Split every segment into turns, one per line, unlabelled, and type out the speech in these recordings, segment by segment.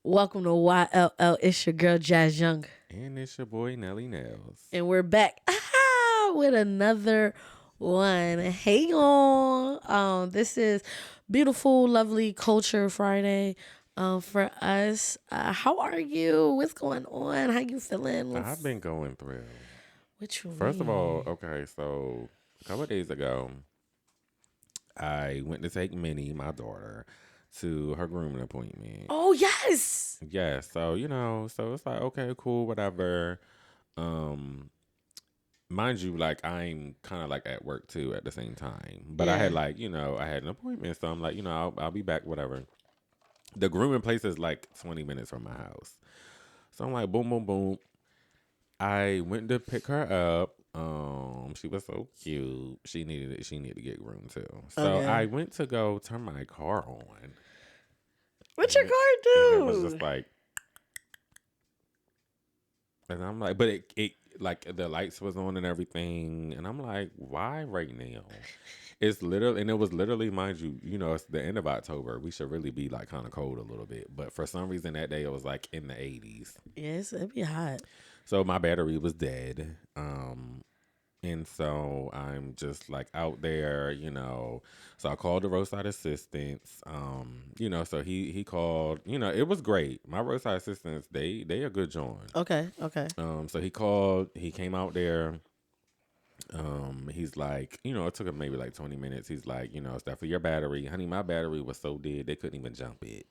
Welcome to YLL. It's your girl Jazz Young,
And it's your boy Nelly Nails.
and we're back with another one. Hey y'all, this is beautiful, lovely Culture Friday. For us, how are you? What's going on? How you feeling?
I've been going through.
What you
First of all,
mean?
okay, so a couple of days ago, I went to take Minnie, my daughter, to her grooming appointment.
Oh yes.
Yeah, so so it's like, okay, cool, whatever. Um, Mind you, like I'm kind of like at work too at the same time. But I had
Yeah.
I had an appointment, so I'm like, I'll be back, whatever. The grooming place is like 20 minutes from my house. So I'm like, boom, boom, boom. I went to pick her up. She was so cute. She needed it. She needed to get groomed too. So I
Okay.
went to go turn my car on,
What your car
and it was just
do?
like, and I'm like, but it like the lights was on and everything, and I'm like, why right now? It's literally, and it was literally, mind you, it's the end of October. We should really be like kind of cold a little bit, but for some reason that day it was like in the 80s.
Yes, it'd be hot.
So my battery was dead. And so I'm just like out there, So I called the roadside assistance. So he called, it was great. My roadside assistants, they are good John.
Okay. Okay.
So he called, he came out there. He's like, it took him maybe like 20 minutes. He's like, it's that for your battery. Honey, my battery was so dead they couldn't even jump it.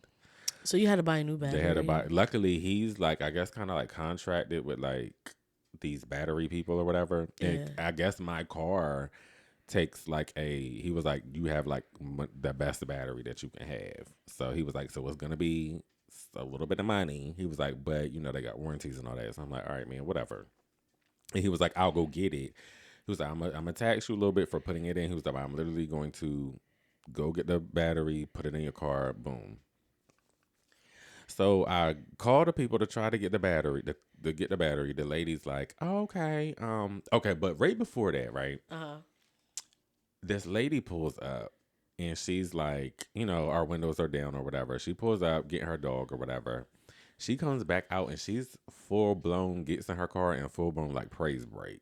So you had to buy a new battery.
They had to buy, luckily he's like, I guess kind of like contracted with like these battery people or whatever.
Yeah.
And I guess my car takes like he was like, you have like the best battery that you can have. So he was like, so it's going to be a little bit of money. He was like, but they got warranties and all that. So I'm like, all right, man, whatever. And he was like, I'll go get it. He was like, I'm going to tax you a little bit for putting it in. He was like, I'm literally going to go get the battery, put it in your car, boom. So I called the people to try to get the battery, to get the battery. The lady's like, oh, okay. Okay, but right before that, right? This lady pulls up and she's like, our windows are down or whatever. She pulls up, getting her dog or whatever. She comes back out and she's full blown, gets in her car and full blown like praise break.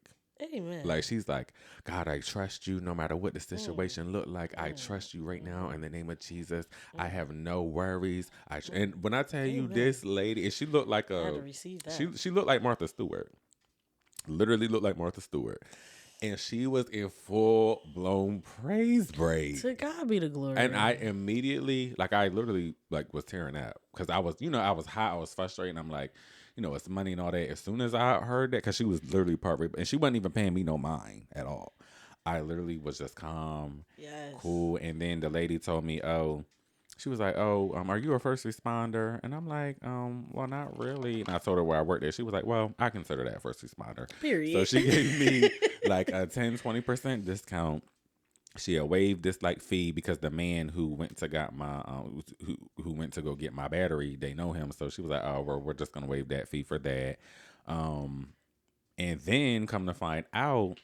Amen.
Like she's like, God, I trust you no matter what the situation look like. I trust you right now in the name of Jesus. I have no worries. And when I tell you this lady, and she looked like
I had to receive that.
she looked like Martha Stewart. Literally looked like Martha Stewart. And she was in full blown praise break.
To God be the glory.
And I immediately, I literally was tearing up because I was, I was hot, I was frustrated. And I'm like, it's money and all that. As soon as I heard that, because she was literally and she wasn't even paying me no mind at all. I literally was just calm, cool. And then the lady told me, she was like, are you a first responder? And I'm like, well, not really. And I told her where I worked at. She was like, well, I consider that a first responder.
Period.
So she gave me like a 10-20% discount. She had waived this fee because the man who went to got my who went to go get my battery, they know him. So she was like, oh, we're just gonna waive that fee for that. And then come to find out,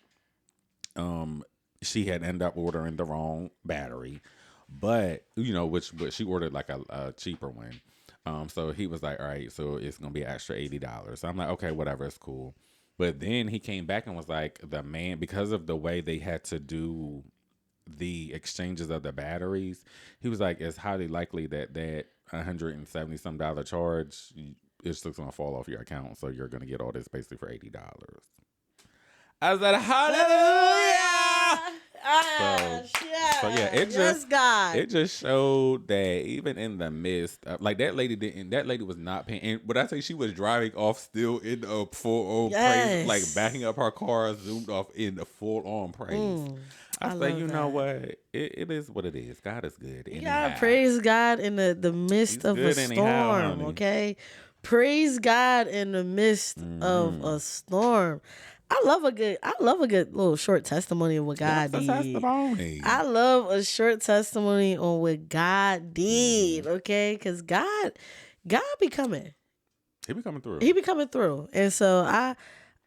she had ended up ordering the wrong battery, but which she ordered like a cheaper one. So he was like, all right, so it's gonna be an extra $80. So I'm like, okay, whatever, it's cool. But then he came back and was like, the man, because of the way they had to do the exchanges of the batteries, he was like, it's highly likely that $170 some charge, it's just gonna fall off your account, so you're gonna get all this basically for $80. I said, hallelujah. So yeah, it just showed that even in the midst of, that lady was not paying. And when I say she was driving off still in a full on praise, backing up her car, zoomed off in the full on praise. I say, know what? It is what it is. God is good.
You gotta praise God in the midst of a storm, okay? Praise God in the midst of a storm. I love a good little short testimony of what God did. I love a short testimony on what God did, okay? Because God be coming.
He be coming through.
He be coming through. And so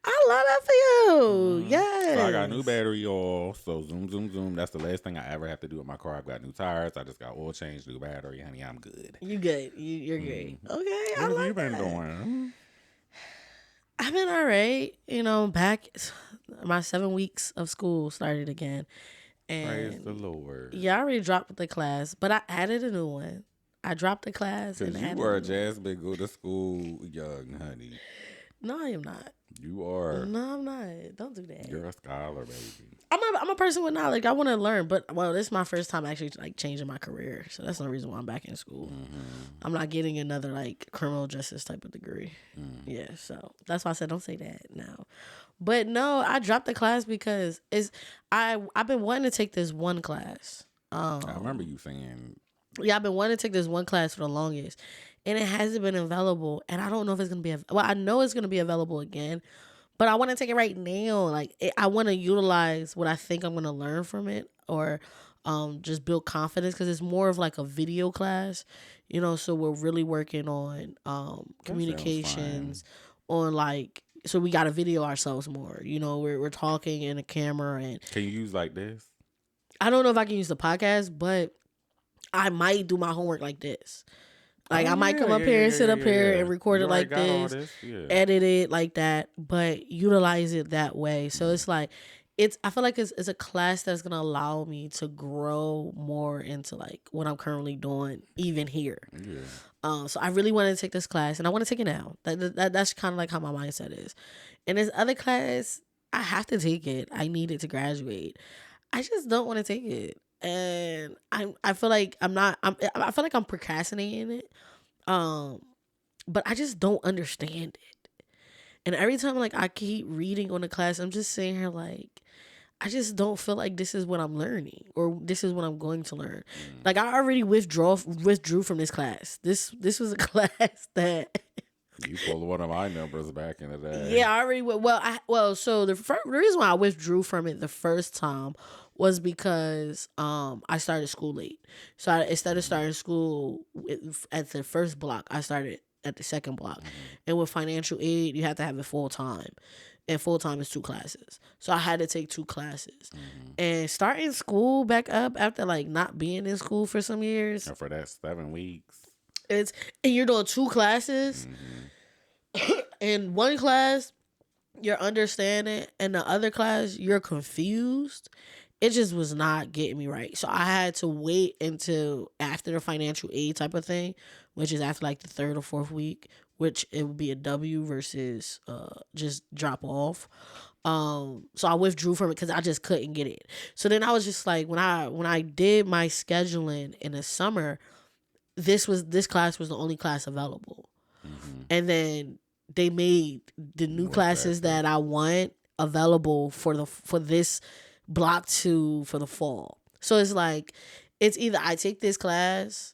I love that for you. Yes.
So I got new battery oil. So zoom, zoom, zoom. That's the last thing I ever have to do with my car. I've got new tires. I just got oil change, new battery. Honey, I'm good.
You good. You're great. Okay.
What have you been doing?
I've been all right. You know, back my 7 weeks of school started again. And
praise the Lord.
Yeah, I already dropped the class, but I added a new one. I dropped the class.
Because you were a Jasmine go to school young, honey.
No, I am not.
You are.
No, I'm not. Don't do that.
You're a scholar, baby.
I'm a person with knowledge. I want to learn, but this is my first time actually like changing my career, so that's the reason why I'm back in school. I'm not getting another like criminal justice type of degree. Yeah, so that's why I said don't say that now. But no, I dropped the class because I've been wanting to take this one class.
I remember you saying.
Yeah, I've been wanting to take this one class for the longest, and it hasn't been available. And I don't know if it's gonna be. I know it's gonna be available again. But I want to take it right now. Like I want to utilize what I think I'm going to learn from it, or just build confidence, because it's more of like a video class, you know. So we're really working on communications, on like, so we got to video ourselves more. You know, we're talking in a camera, and
can you use like this?
I don't know if I can use the podcast, but I might do my homework like this. Like I might come up here and sit up here and record it like this, edit it like that, but utilize it that way. So it's like, I feel like it's a class that's going to allow me to grow more into like what I'm currently doing, even here. Yeah. So I really want to take this class, and I want to take it now. That's kind of like how my mindset is. And this other class, I have to take it. I need it to graduate. I just don't want to take it. And I feel like I feel like I'm procrastinating it. But I just don't understand it. And every time like I keep reading on the class, I'm just sitting here like, I just don't feel like this is what I'm learning, or this is what I'm going to learn. Like I already withdrew from this class. This was a class that
you pulled one of my numbers back in the day.
Yeah, I already so the reason why I withdrew from it the first time was because I started school late. So instead of starting school at the first block, I started at the second block. And with financial aid, you have to have it full time. And full time is 2 classes. So I had to take 2 classes. And starting school back up after like not being in school for some years.
And for that 7 weeks.
And you're doing 2 classes. In one class, you're understanding. And the other class, you're confused. It just was not getting me right. So I had to wait until after the financial aid type of thing, which is after like the 3rd or 4th week, which it would be a W versus just drop off. So I withdrew from it because I just couldn't get it. So then I was just like, when I did my scheduling in the summer, this class was the only class available. And then they made the new classes that I want available for this block 2 for the fall. So it's like, it's either I take this class,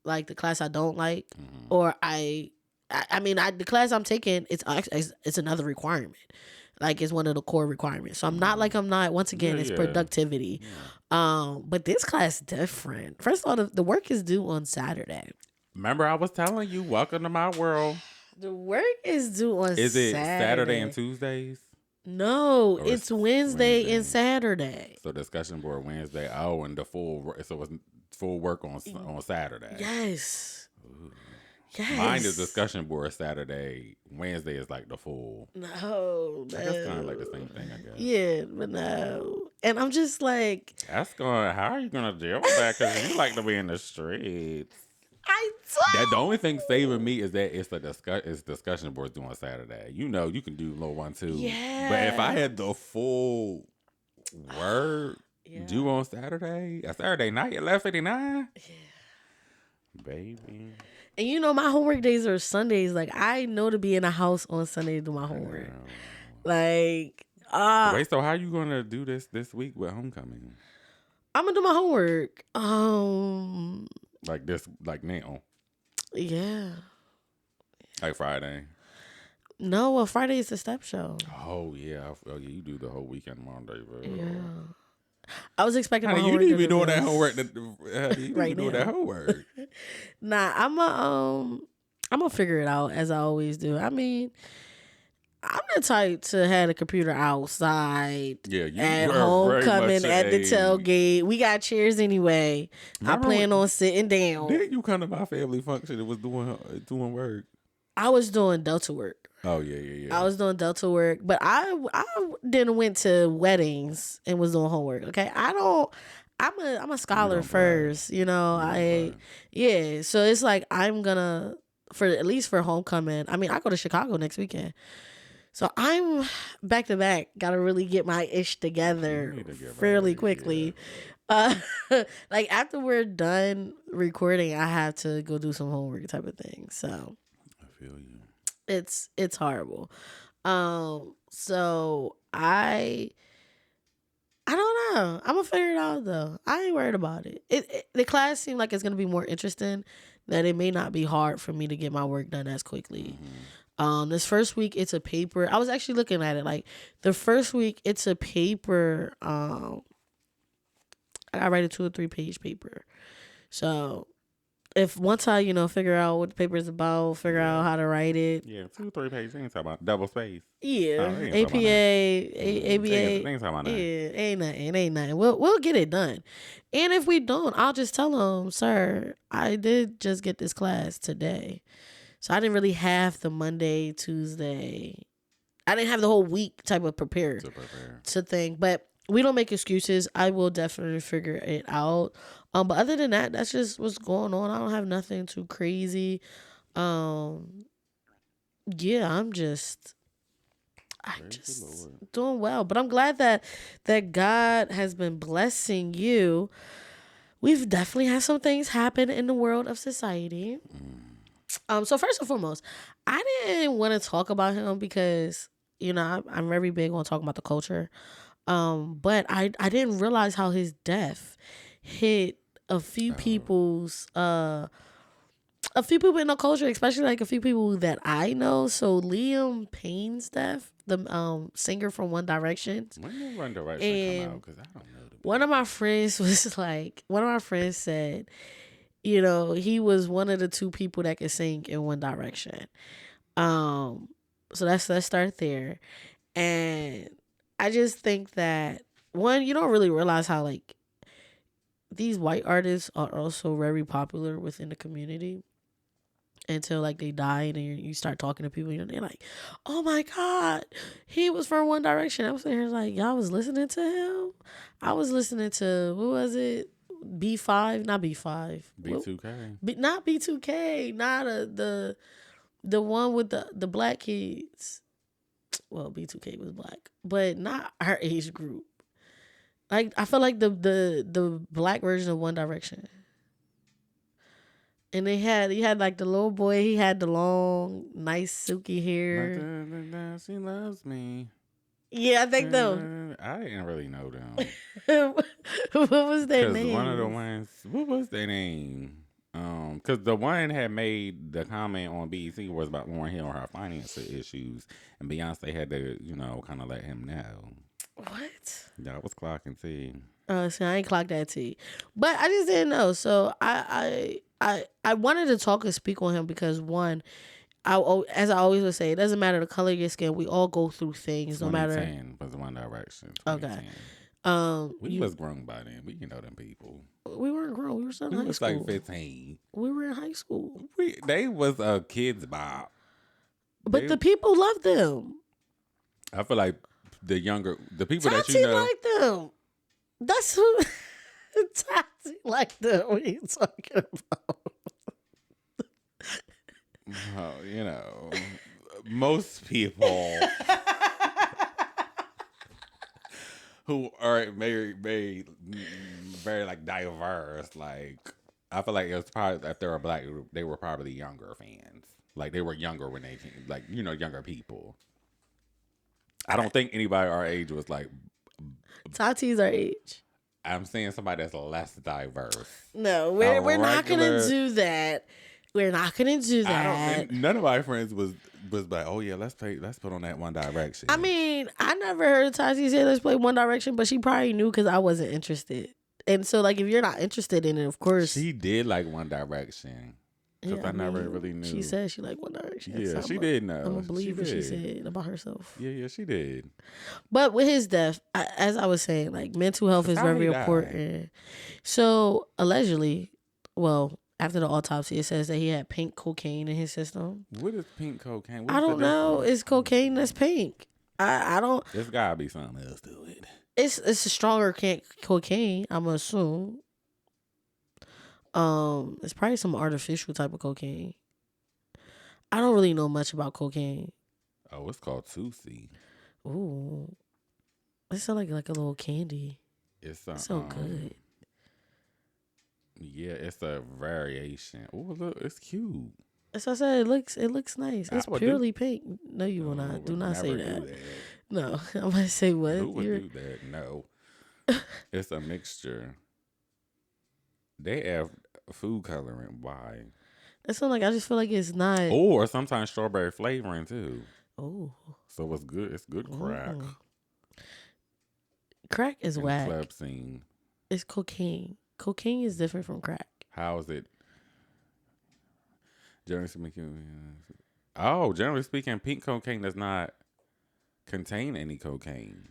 like the class I don't like, or the class I'm taking, it's another requirement. Like it's one of the core requirements. So I'm not, once again, it's productivity. But this class is different. First of all, the work is due on Saturday.
Remember I was telling you, welcome to my world.
The work is due on Saturday.
Is it Saturday and Tuesdays?
No, it's Wednesday and Saturday.
So discussion board Wednesday. Oh, and it's full work on Saturday.
Yes.
Ooh.
Yes.
Mine is discussion board Saturday. Wednesday is like the full.
No.
I guess kind of like the same thing, I guess.
Yeah, but no. And I'm just like,
how are you gonna deal with that? Because you like to be in the streets.
I don't.
The only thing saving me is that it's discussion boards doing Saturday. You know, you can do little one too.
Yeah.
But if I had the full word due on Saturday, a Saturday night at 11:59. Yeah. Baby.
And you know, my homework days are Sundays. Like I know to be in the house on Sunday to do my homework. Like
wait, so how you gonna do this week with homecoming?
I'm gonna do my homework.
Like now.
Yeah.
Like Friday.
No, well, Friday is the step show.
Oh yeah. You do the whole weekend Monday, bro.
Yeah. I was expecting my
you
homework.
You need to be doing that homework.
Right
doing that homework.
Nah, I'm gonna figure it out as I always do. I mean, I'm the type to have a computer outside.
Yeah, you
at
were
homecoming at the tailgate. We got chairs anyway. I plan on sitting down.
Didn't you come to my family function and was doing work? I
was doing Delta work.
Oh yeah.
I was doing Delta work, but I didn't went to weddings and was doing homework. Okay, I'm a scholar first, you know. So it's like I'm gonna at least for homecoming. I mean, I go to Chicago next weekend. So I'm back to back. Gotta really get my ish together fairly quickly. Yeah. Like after we're done recording, I have to go do some homework type of thing. So
I feel you.
It's horrible. So I don't know. I'm gonna figure it out though. I ain't worried about it. The class seemed like it's gonna be more interesting. That it may not be hard for me to get my work done as quickly. This first week it's a paper. I was actually looking at it. Like the first week it's a paper. I write a 2 or 3 page paper. So if once I figure out what the paper is about, figure out how to write it.
Yeah, 2 or 3 pages. Ain't talking about double space.
Yeah, APA, ABA.
Ain't talking about that.
Yeah, ain't nothing. We'll get it done. And if we don't, I'll just tell them, sir, I did just get this class today. So I didn't really have the Monday, Tuesday. I didn't have the whole week type of prepare to think. But we don't make excuses. I will definitely figure it out. But other than that, that's just what's going on. I don't have nothing too crazy. Yeah, I'm just doing well. But I'm glad that God has been blessing you. We've definitely had some things happen in the world of society. So first and foremost, I didn't want to talk about him because, I'm very big on talking about the culture. But I didn't realize how his death hit a few people's a few people in the culture, especially like a few people that I know. So Liam Payne's death, the singer from One Direction.
When did One Direction come out? Because I don't know.
One of my friends said, he was one of the 2 people that could sing in One Direction. So let's start there. And I just think that one, you don't really realize how like these white artists are also very popular within the community until like they die and you start talking to people and they're like, oh my God, he was from One Direction. I was sitting here like, y'all was listening to him? I was listening to, what was it? B5, not B5.
B2K.
Not B2K, not the one with the black kids. Well, B2K was black, but not our age group. Like I feel like the black version of One Direction. And he had like the little boy, he had the long, nice, silky hair.
She loves me.
Yeah, I think though.
I didn't really know them.
What was their name?
One of the ones, what was their name? Because the one had made the comment on BET was about Lauryn Hill and her financial issues, and Beyonce had to, kind of let him know.
What?
Yeah, I was clocking T.
See, I ain't clocked that T, but I just didn't know. So I wanted to talk and speak on him because one, as I always would say, it doesn't matter the color of your skin. We all go through things, no matter.
2010 was One Direction.
Okay.
We was grown by then. We know them people.
We weren't grown. We were still in high school.
We was like 15.
We were in high school.
They was a kids bop.
But the people loved them.
I feel like the people
Tati
that you know
liked them. That's who Tati liked them. What are you talking about?
Oh, most people who are very like diverse, like I feel like it was probably if they're a black group, they were probably younger fans. Like they were younger when they came, like younger people. I don't think anybody our age was like
Tati's our age.
I'm saying somebody that's less diverse.
No, we're not gonna do that. We're not gonna do that.
I don't think none of my friends was like, oh yeah, let's put on that One Direction.
I mean, I never heard Tati say let's play One Direction, but she probably knew because I wasn't interested. And so, like, if you're not interested in it, of course
she did like One Direction. Because I never really knew.
She said she like One Direction.
Yeah, she did know.
I'm gonna believe what she said about herself.
Yeah, she did.
But with his death, as I was saying, like mental health is very important. So allegedly, well, after the autopsy, it says that he had pink cocaine in his system.
What is pink cocaine?
I don't know. It's cocaine that's pink. I don't.
There's gotta be something else to it.
It's a stronger cocaine, I'm gonna assume. It's probably some artificial type of cocaine. I don't really know much about cocaine.
Oh, it's called Boosie.
Ooh, it sounds like a little candy.
It's
so good.
Yeah, it's a variation. Oh, look, it's cute.
As I said, it looks nice. It's purely pink. No, you will not. Do not say that. No, I'm gonna say what?
Who would do that? No, it's a mixture. They have food coloring. Why?
It sounds like I just feel like it's not.
Or sometimes strawberry flavoring too.
Oh,
so it's good. It's good crack.
Crack is whack.
Club scene.
It's cocaine. Cocaine is different from crack.
How is it? Generally speaking, pink cocaine does not contain any cocaine.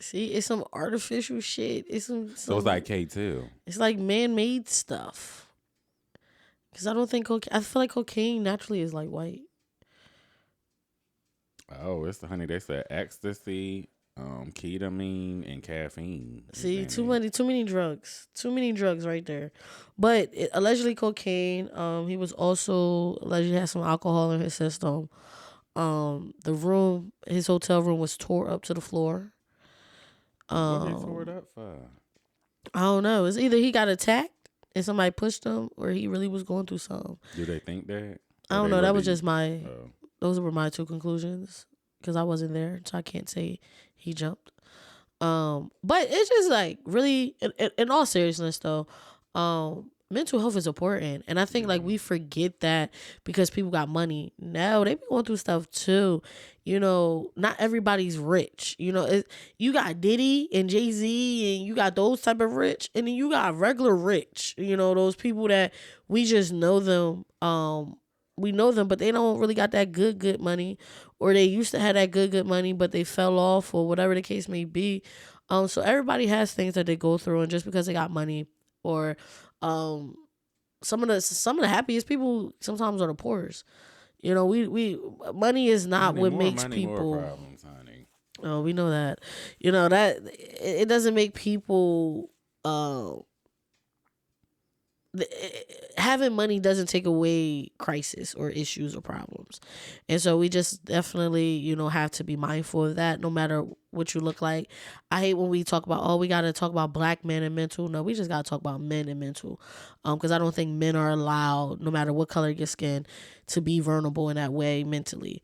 See, it's some artificial shit. It's some
so it's like K2.
It's like man-made stuff. Because I don't think I feel like cocaine naturally is like white.
Oh, it's honey. They said ecstasy, ketamine, and caffeine.
See, too many drugs. Too many drugs right there. But allegedly cocaine. He was also allegedly had some alcohol in his system. His hotel room was tore up to the floor.
What they tore it up for?
I don't know. It's either he got attacked and somebody pushed him, or he really was going through something.
Do they think that?
I don't know. That was just those were my two conclusions because I wasn't there, so I can't say he jumped. But it's just like really, in all seriousness though, mental health is important, and I think like we forget that because people got money. No, they be going through stuff too. You know, not everybody's rich. You know, you got Diddy and Jay-Z, and you got those type of rich, and then you got regular rich. You know, those people that we just know them. We know them, but they don't really got that good money, or they used to have that good money, but they fell off, or whatever the case may be. So everybody has things that they go through, and just because they got money, or some of the happiest people sometimes are the poorest. You know, we money is not what makes people.
More problems, honey.
Oh, we know that. You know that it doesn't make people. Having money doesn't take away crisis or issues or problems, and so we just definitely have to be mindful of that. No matter what you look like, I hate when we talk about we got to talk about black men and mental. No, we just got to talk about men and mental, because I don't think men are allowed, no matter what color your skin, to be vulnerable in that way mentally.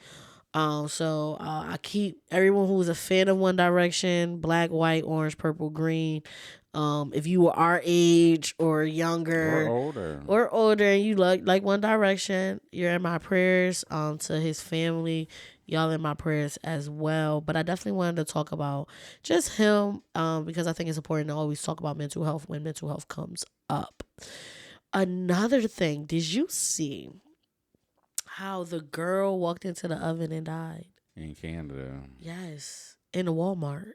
So I keep everyone who's a fan of One Direction, black, white, orange, purple, green. If you are our age or younger or older and you like One Direction, you're in my prayers. To his family, y'all in my prayers as well. But I definitely wanted to talk about just him, because I think it's important to always talk about mental health when mental health comes up. Another thing, did you see how the girl walked into the oven and died?
In Canada.
Yes. In a Walmart.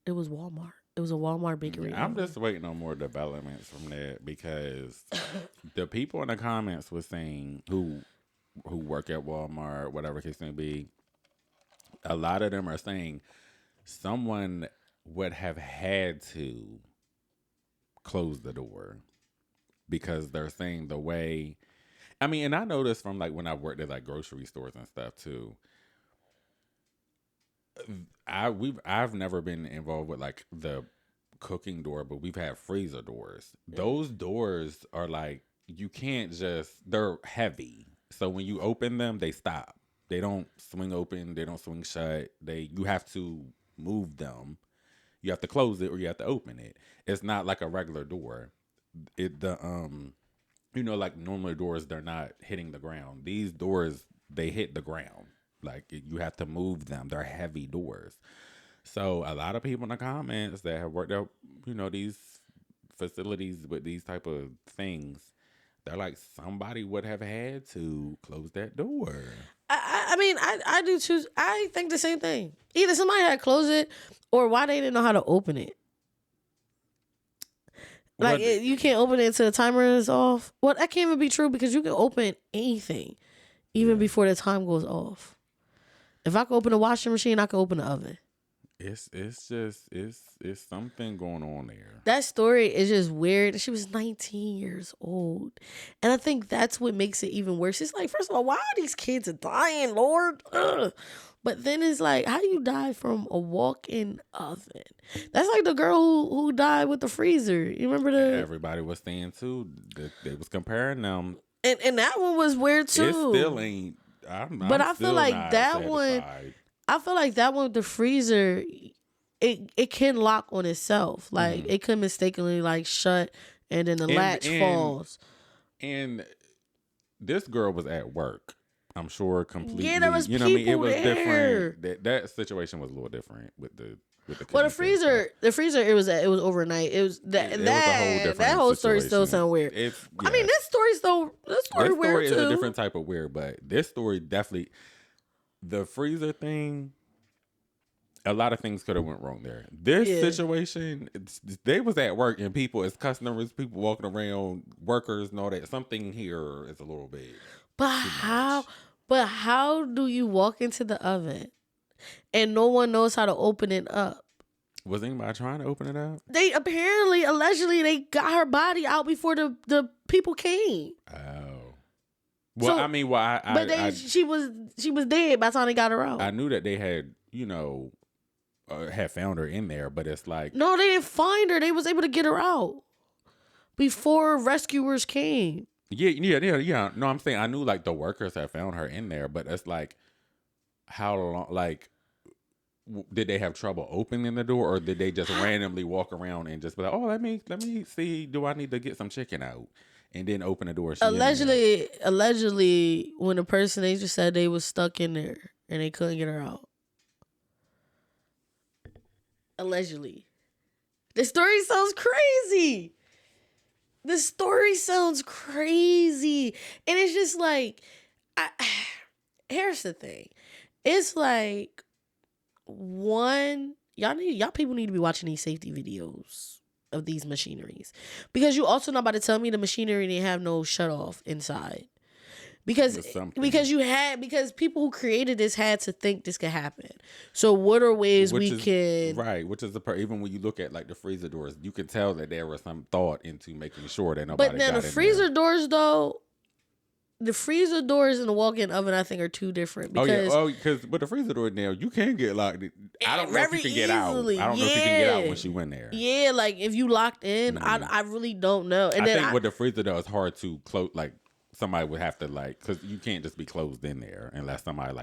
It was Walmart. It was a Walmart bakery.
I'm just waiting on more developments from that, because the people in the comments were saying who work at Walmart, whatever case may be, a lot of them are saying someone would have had to close the door, because they're saying the way. I mean, and I know this from like when I worked at like grocery stores and stuff too. I've never been involved with like the cooking door, but we've had freezer doors. Those doors are like, you can't they're heavy. So when you open them, they stop. They don't swing open, they don't swing shut. You have to move them. You have to close it or you have to open it. It's not like a regular door. Like normal doors, they're not hitting the ground. These doors, they hit the ground. Like you have to move them. They're heavy doors. So a lot of people in the comments that have worked out, these facilities with these type of things, they're like, somebody would have had to close that door.
I mean, I do choose. I think the same thing. Either somebody had to close it, or why they didn't know how to open it. Like, you can't open it until the timer is off. Well, that can't even be true because you can open anything even before the time goes off. If I can open a washing machine, I can open the oven.
It's something going on there.
That story is just weird. She was 19 years old. And I think that's what makes it even worse. It's like, first of all, why are these kids dying, Lord? Ugh. But then it's like, how do you die from a walk-in oven? That's like the girl who died with the freezer. You remember that?
Everybody was saying, too. They was comparing them.
And that one was weird, too.
It still ain't.
But I feel like that one... I feel like that one with the freezer, it can lock on itself. Like, it could mistakenly, like, shut, and then the latch falls.
And this girl was at work. I'm sure completely.
Yeah, there was
you know what I mean? It was
there.
different. That situation was a little different with the
well, the freezer, it was overnight. It was that whole story still sounds weird. I mean, this story weird
is
too.
A different type of weird, but this story definitely. The freezer thing, a lot of things could have went wrong there. This situation, they was at work and people as customers, people walking around, workers know that something here is a little bit.
But how do you walk into the oven and no one knows how to open it up?
Was anybody trying to open it up?
They allegedly, they got her body out before the people came.
Oh. Well, so, I mean,
she was dead by the time they got her out.
I knew that they had, had found her in there, but it's like
no, they didn't find her. They was able to get her out before rescuers came.
Yeah. No, I'm saying I knew like the workers had found her in there, but it's like how long? Like, did they have trouble opening the door, or did they just randomly walk around and just be like, oh, let me see, do I need to get some chicken out? And then open the door.
Allegedly, when the person, they just said they was stuck in there and they couldn't get her out. Allegedly. The story sounds crazy. And it's just like, here's the thing. It's like, one, y'all people need to be watching these safety videos of these machineries, because you also not about to tell me the machinery didn't have no shut off inside, because people who created this had to think this could happen. So what are ways which is
even when you look at like the freezer doors, you can tell that there was some thought into making sure that nobody. But now the
freezer doors though. The freezer doors and the walk-in oven, I think, are two different. Because
because with the freezer door now, you can get locked. I don't know if you can get out. I don't know if you can get out once you went there.
Yeah, like if you locked in, I really don't know. And
I think with the freezer door, it's hard to close. Like somebody would have to because you can't just be closed in there unless somebody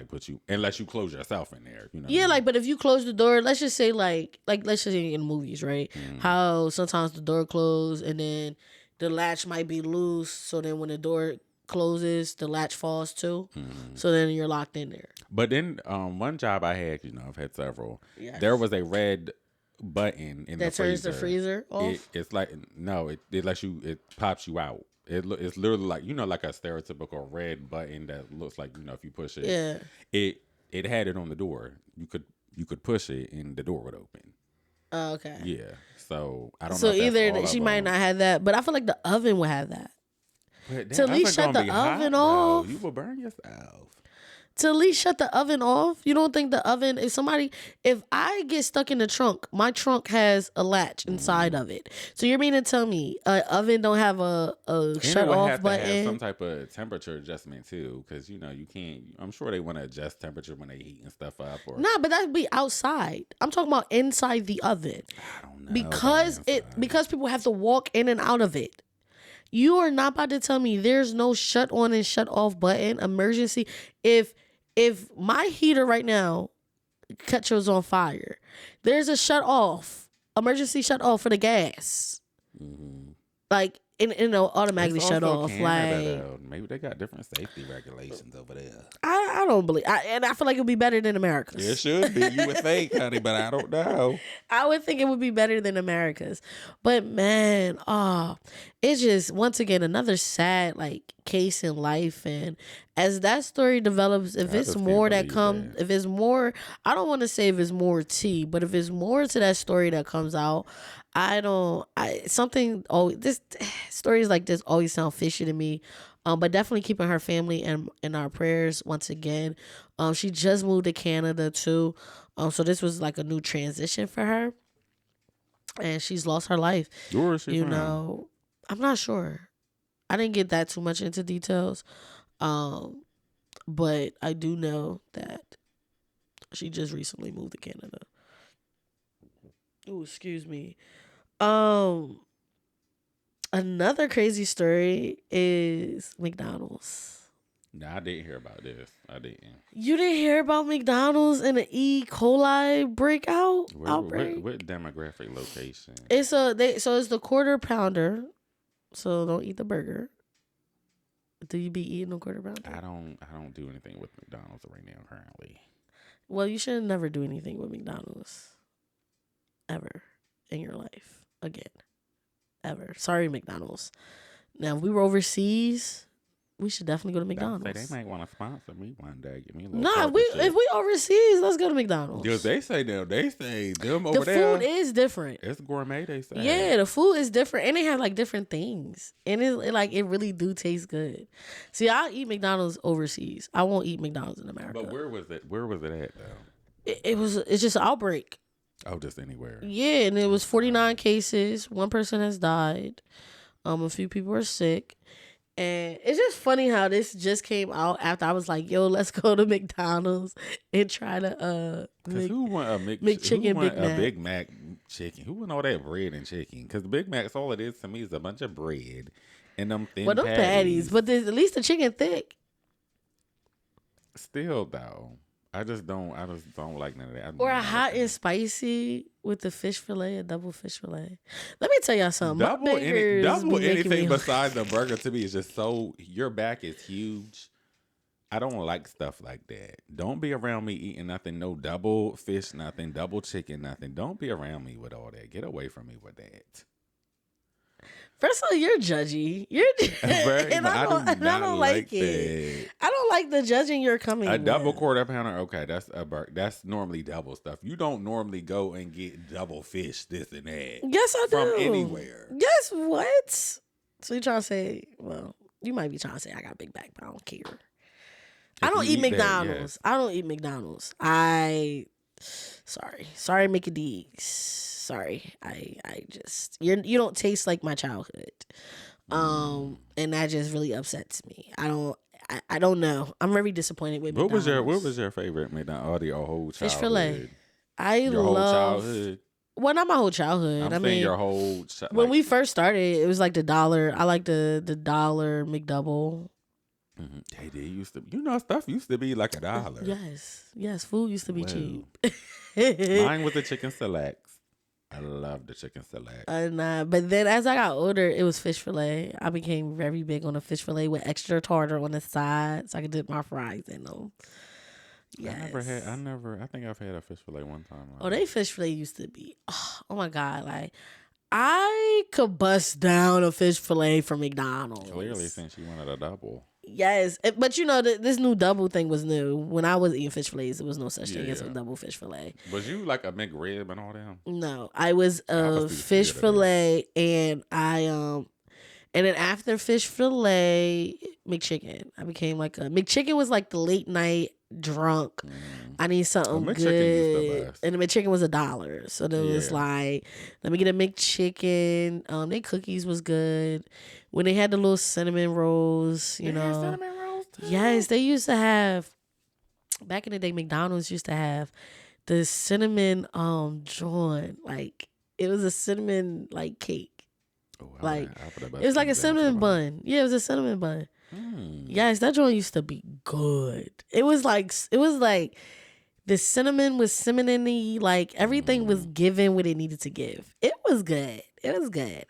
unless you close yourself in there.
Yeah, but if you close the door, let's just say let's just say in movies, right? How sometimes the door closed and then the latch might be loose, so then when the door closes, the latch falls too. So then you're locked in there.
But then one job I had, I've had several. Yes. There was a red button in the freezer. That turns the freezer off? It's like, no, it lets you, it pops you out. It's literally like, like a stereotypical red button that looks like, if you push it. Yeah. It had it on the door. You could push it and the door would open.
Oh, okay.
Yeah. So I don't know.
So either she might not have that, but I feel like the oven would have that.
But
to at least shut the oven off.
You will burn yourself.
To at least shut the oven off. You don't think the oven, if I get stuck in the trunk, my trunk has a latch inside of it. So you're meaning to tell me an oven don't have a shut off button?
To have some type of temperature adjustment too, because you can't. I'm sure they want to adjust temperature when they heating stuff up.
Nah, but that'd be outside. I'm talking about inside the oven.
I don't know.
Because people have to walk in and out of it. You are not about to tell me there's no shut on and shut off button, emergency. If my heater right now catches on fire, there's a shut off, emergency shut off for the gas. Mm-hmm. Like, and it'll automatically shut off.
Canada, though. Maybe they got different safety regulations over there.
I don't believe, and I feel like it would be better than America's.
It should be. You would think, honey, but I don't know.
I would think it would be better than America's, but man, it's just once again another sad like case in life. And as that story develops, if it's more that comes, if it's more, I don't want to say if it's more tea, but if it's more to that story that comes out, this stories like this always sound fishy to me. But definitely keeping her family in our prayers once again. She just moved to Canada too. So this was like a new transition for her. And she's lost her life.
Where is she from?
I'm not sure. I didn't get that too much into details. But I do know that she just recently moved to Canada. Oh, excuse me. Another crazy story is McDonald's.
No, I didn't hear about this. I didn't.
You didn't hear about McDonald's and an E. coli outbreak?
What demographic location?
It's the quarter pounder. So don't eat the burger. Do you be eating a quarter pounder?
I don't do anything with McDonald's right now currently.
Well, you should never do anything with McDonald's ever in your life again. Ever. Sorry, McDonald's. Now, if we were overseas, we should definitely go to McDonald's.
They might want to sponsor me one day. Give me a little
if we overseas, let's go to McDonald's.
Because they say them over
The
there.
food is different.
It's gourmet, they say.
Yeah, the food is different, and they have like different things, and it really do taste good. See, I'll eat McDonald's overseas. I won't eat McDonald's in America.
But where was it? Where was it at though?
It's just an outbreak.
Oh, just anywhere.
Yeah, and it was 49 cases. One person has died. A few people are sick. And it's just funny how this just came out after I was like, yo, let's go to McDonald's and try to
who want a Big Mac chicken? Who want all that bread and chicken? Because Big Mac's all it is to me is a bunch of bread and them thin patties.
But at least the chicken thick.
Still though. I just don't like none of that.
Or a hot and spicy with the fish fillet, a double fish fillet. Let me tell y'all something.
Double anything besides the burger to me is just so, your back is huge. I don't like stuff like that. Don't be around me eating nothing, no double fish, nothing, double chicken, nothing. Don't be around me with all that. Get away from me with that.
First of all, you're judgy. And I don't like it. I don't like the judging you're coming with.
A double quarter pounder, okay, that's normally double stuff. You don't normally go and get double fish, this and that.
Yes, I do.
From anywhere.
Guess what? So you're trying to say, well, you might be trying to say I got a big back, but I don't care. I don't eat McDonald's. Yes. I don't eat McDonald's. Sorry, Mickey D's. Sorry, I just you don't taste like my childhood, and that just really upsets me. I don't know. I'm very disappointed with McDonald's.
What was your favorite McDonald's? Your whole childhood.
Fish fillet. Whole childhood. Well, not my whole childhood. I mean,
your whole.
When we first started, it was like the dollar. I like the dollar McDouble.
Mm-hmm. Hey, they used to, stuff used to be like $1.
Yes, food used to be cheap.
Mine was the chicken selects. I love the chicken select.
But then as I got older, it was fish fillet. I became very big on the fish fillet with extra tartar on the side, so I could dip my fries in them. Yes.
I think I've had a fish fillet one time.
Oh, they fish fillet used to be, oh my God, like I could bust down a fish fillet from McDonald's.
Clearly, since you wanted a double.
Yes, but this new double thing was new. When I was eating fish fillets, there was no such thing as a double fish fillet.
Was you like a McRib and all them?
No, I was a fish fillet, and and then after fish fillet, McChicken. I became like a McChicken was like the late night drunk. I need something good, and the McChicken was $1, so it was like, let me get a McChicken. Their cookies was good. When they had the little cinnamon rolls, you know. Cinnamon rolls too. Yes, they used to have. Back in the day, McDonald's used to have the cinnamon joint. Like it was a cinnamon like cake. Oh, it was like a cinnamon bun. Yeah, it was a cinnamon bun. Yes, that joint used to be good. It was like the cinnamon was cinnamony, like everything was given what it needed to give. It was good. It was good.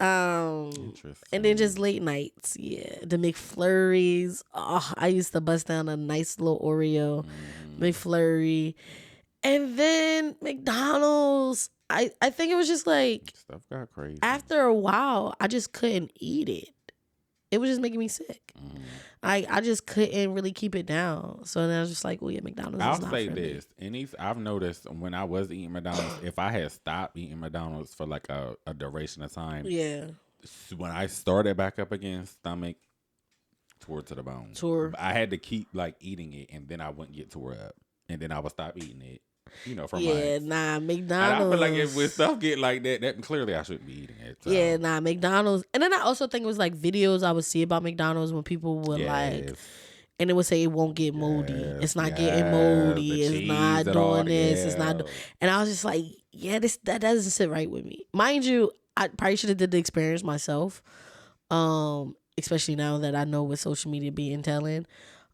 And then just late nights, the McFlurries. Oh, I used to bust down a nice little Oreo McFlurry, and then McDonald's. I think it was just like
stuff got crazy.
After a while, I just couldn't eat it. It was just making me sick. I just couldn't really keep it down. So then I was just like, well, yeah, McDonald's
I'll
is not
say
for
this. I've noticed when I was eating McDonald's, if I had stopped eating McDonald's for like a duration of time, when I started back up again, stomach tore to the bone. I had to keep like eating it, and then I wouldn't get tore up, and then I would stop eating it. You know, from
McDonald's. And I
feel like if with stuff get like that clearly I shouldn't be eating it. So.
McDonald's. And then I also think it was like videos I would see about McDonald's when people would like, and it would say it won't get moldy. It's not getting moldy. It's not doing this. It's not. And I was just like, that doesn't sit right with me. Mind you, I probably should have did the experience myself. Especially now that I know what social media be entailing.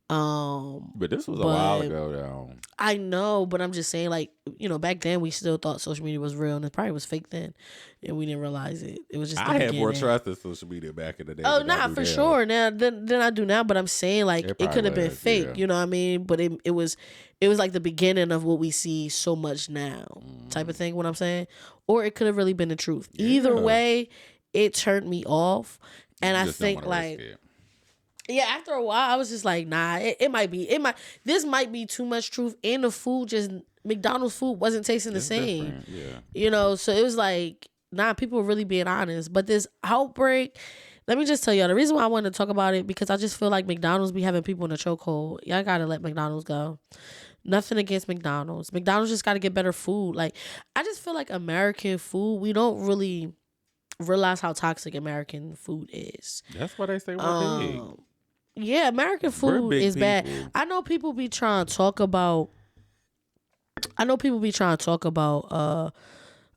But this was a while ago, though.
I know, but I'm just saying, like, you know, back then we still thought social media was real, and it probably was fake then, and we didn't realize it. It was just
I had more trust in social media back in the day.
Oh, nah, for sure. Now than I do now, but I'm saying like it could have been fake. You know what I mean? But it was like the beginning of what we see so much now, type of thing. What I'm saying, or it could have really been the truth. Either way, it turned me off, and I think like. Yeah, after a while, I was just like, nah, this might be too much truth. And the food McDonald's food wasn't tasting the same.
Yeah.
You know, so it was like, nah, people were really being honest. But this outbreak, let me just tell y'all, the reason why I wanted to talk about it, because I just feel like McDonald's be having people in a chokehold. Y'all gotta let McDonald's go. Nothing against McDonald's. McDonald's just gotta get better food. Like, I just feel like American food, we don't really realize how toxic American food is.
That's why they say we're big.
Yeah, American food is bad. I know people be trying to talk about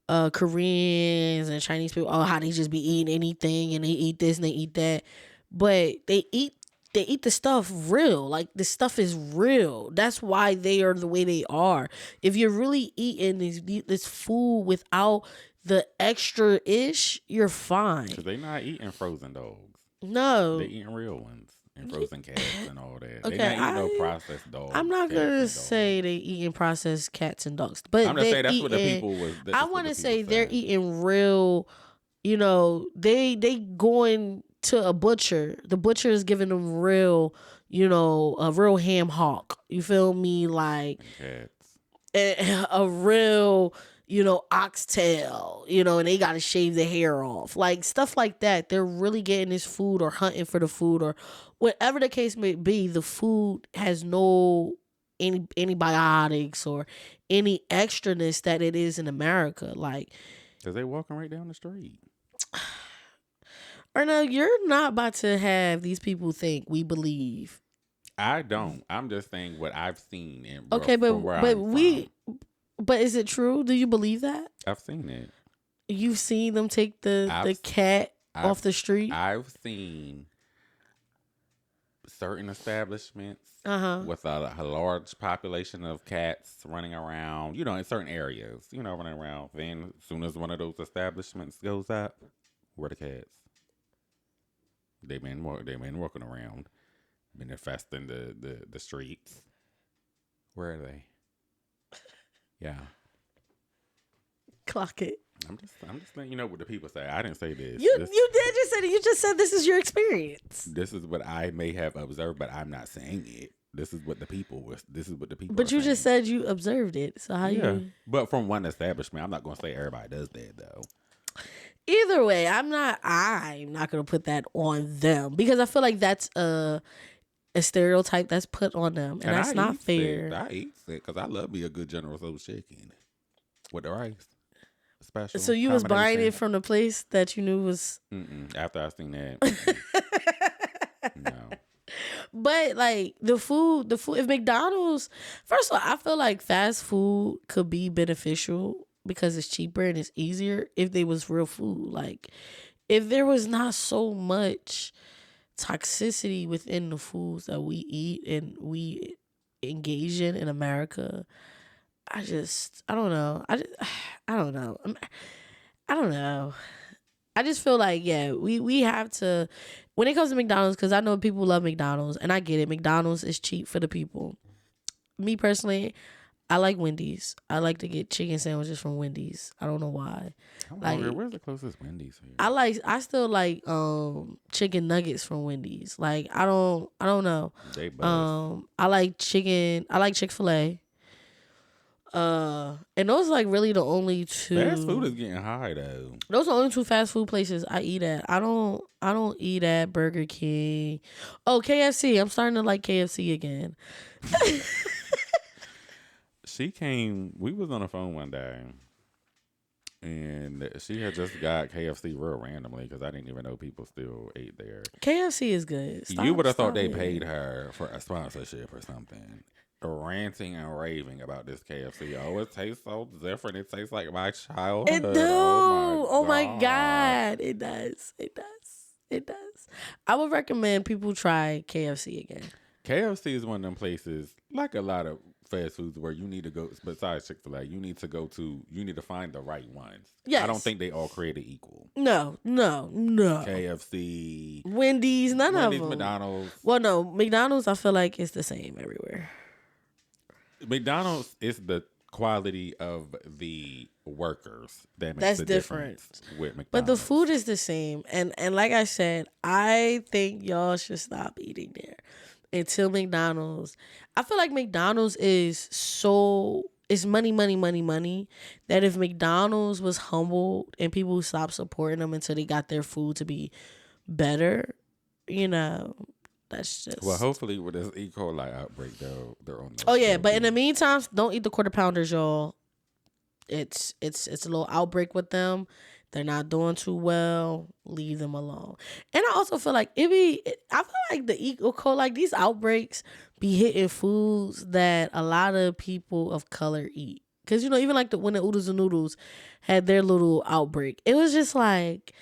Koreans and Chinese people, how they just be eating anything and they eat this and they eat that. But they eat the stuff real. Like, the stuff is real. That's why they are the way they are. If you're really eating this food without the extra ish, you're fine.
Because they not eating frozen dogs.
No.
They eating real ones. And frozen cats and all that.
Okay,
they not eating no processed dogs.
I'm not gonna say they eating processed cats and dogs, but
I'm gonna say that's what the people was.
I want to say they're eating real. You know, they going to a butcher. The butcher is giving them real. You know, a real ham hock. You feel me? Like
cats.
A real. You know, oxtail, you know, and they got to shave the hair off. Like, stuff like that. They're really getting this food or hunting for the food or whatever the case may be. The food has no antibiotics or any extraness that it is in America. Like,
because they walking right down the street.
Or no, you're not about to have these people think we believe.
I don't. I'm just saying what I've seen.
But is it true? Do you believe that?
I've seen it.
You've seen them take the cat off the street?
I've seen certain establishments with a large population of cats running around, you know, in certain areas, you know, running around. Then as soon as one of those establishments goes up, where the cats? They've been walking around, been infesting the streets. Where are they? Yeah.
Clock it.
I'm just letting you know what the people say. I didn't say this.
You did just say it. You just said this is your experience.
This is what I may have observed, but I'm not saying it. This is what the people.
But you just said you observed it. So how you?
But from one establishment, I'm not going to say everybody does that though.
Either way, I'm not going to put that on them because I feel like that's a stereotype that's put on them, and that's not fair.
I eat it because I love me a good General Tso's chicken with the rice. Special.
So you was buying it from the place that you knew was.
After I seen that. No.
But like the food. If McDonald's, first of all, I feel like fast food could be beneficial because it's cheaper and it's easier if they was real food. Like if there was not so much toxicity within the foods that we eat and we engage in America, I don't know. I don't know. I don't know. I just feel like, yeah, we have to, when it comes to McDonald's, because I know people love McDonald's, and I get it. McDonald's is cheap for the people. Me personally, I like Wendy's. I like to get chicken sandwiches from Wendy's. I don't know why.
Where's the closest Wendy's here?
I still like chicken nuggets from Wendy's. Like I don't know.
They buzz.
I like Chick-fil-A. And those are like really the only two.
Fast food is getting high though.
Those are the only two fast food places I eat at. I don't eat at Burger King. Oh, KFC. I'm starting to like KFC again.
We was on the phone one day, and she had just got KFC real randomly because I didn't even know people still ate there.
KFC is good.
You would have thought they paid her for a sponsorship or something. Ranting and raving about this KFC. Oh, it tastes so different. It tastes like my childhood.
It do. Oh my God. It does. It does. It does. I would recommend people try KFC again.
KFC is one of them places, like a lot of fast foods, where you need to go, besides Chick-fil-A, you need to find the right ones. Yes. I don't think they all created equal.
No.
KFC.
Wendy's, none of them.
McDonald's.
Well, no. McDonald's, I feel like it's the same everywhere.
McDonald's is the quality of the workers that makes the difference with McDonald's.
But the food is the same. And like I said, I think y'all should stop eating there until McDonald's. I feel like McDonald's is it's money, that if McDonald's was humbled and people stopped supporting them until they got their food to be better, that's just...
Well, hopefully with this E. coli outbreak, though, they're on the...
Oh, yeah, but in the meantime, don't eat the quarter pounders, y'all. It's a little outbreak with them. They're not doing too well. Leave them alone. And I also feel like I feel like the E. coli, like these outbreaks be hitting foods that a lot of people of color eat. Because, even like when the Oodles and Noodles had their little outbreak, it was just like...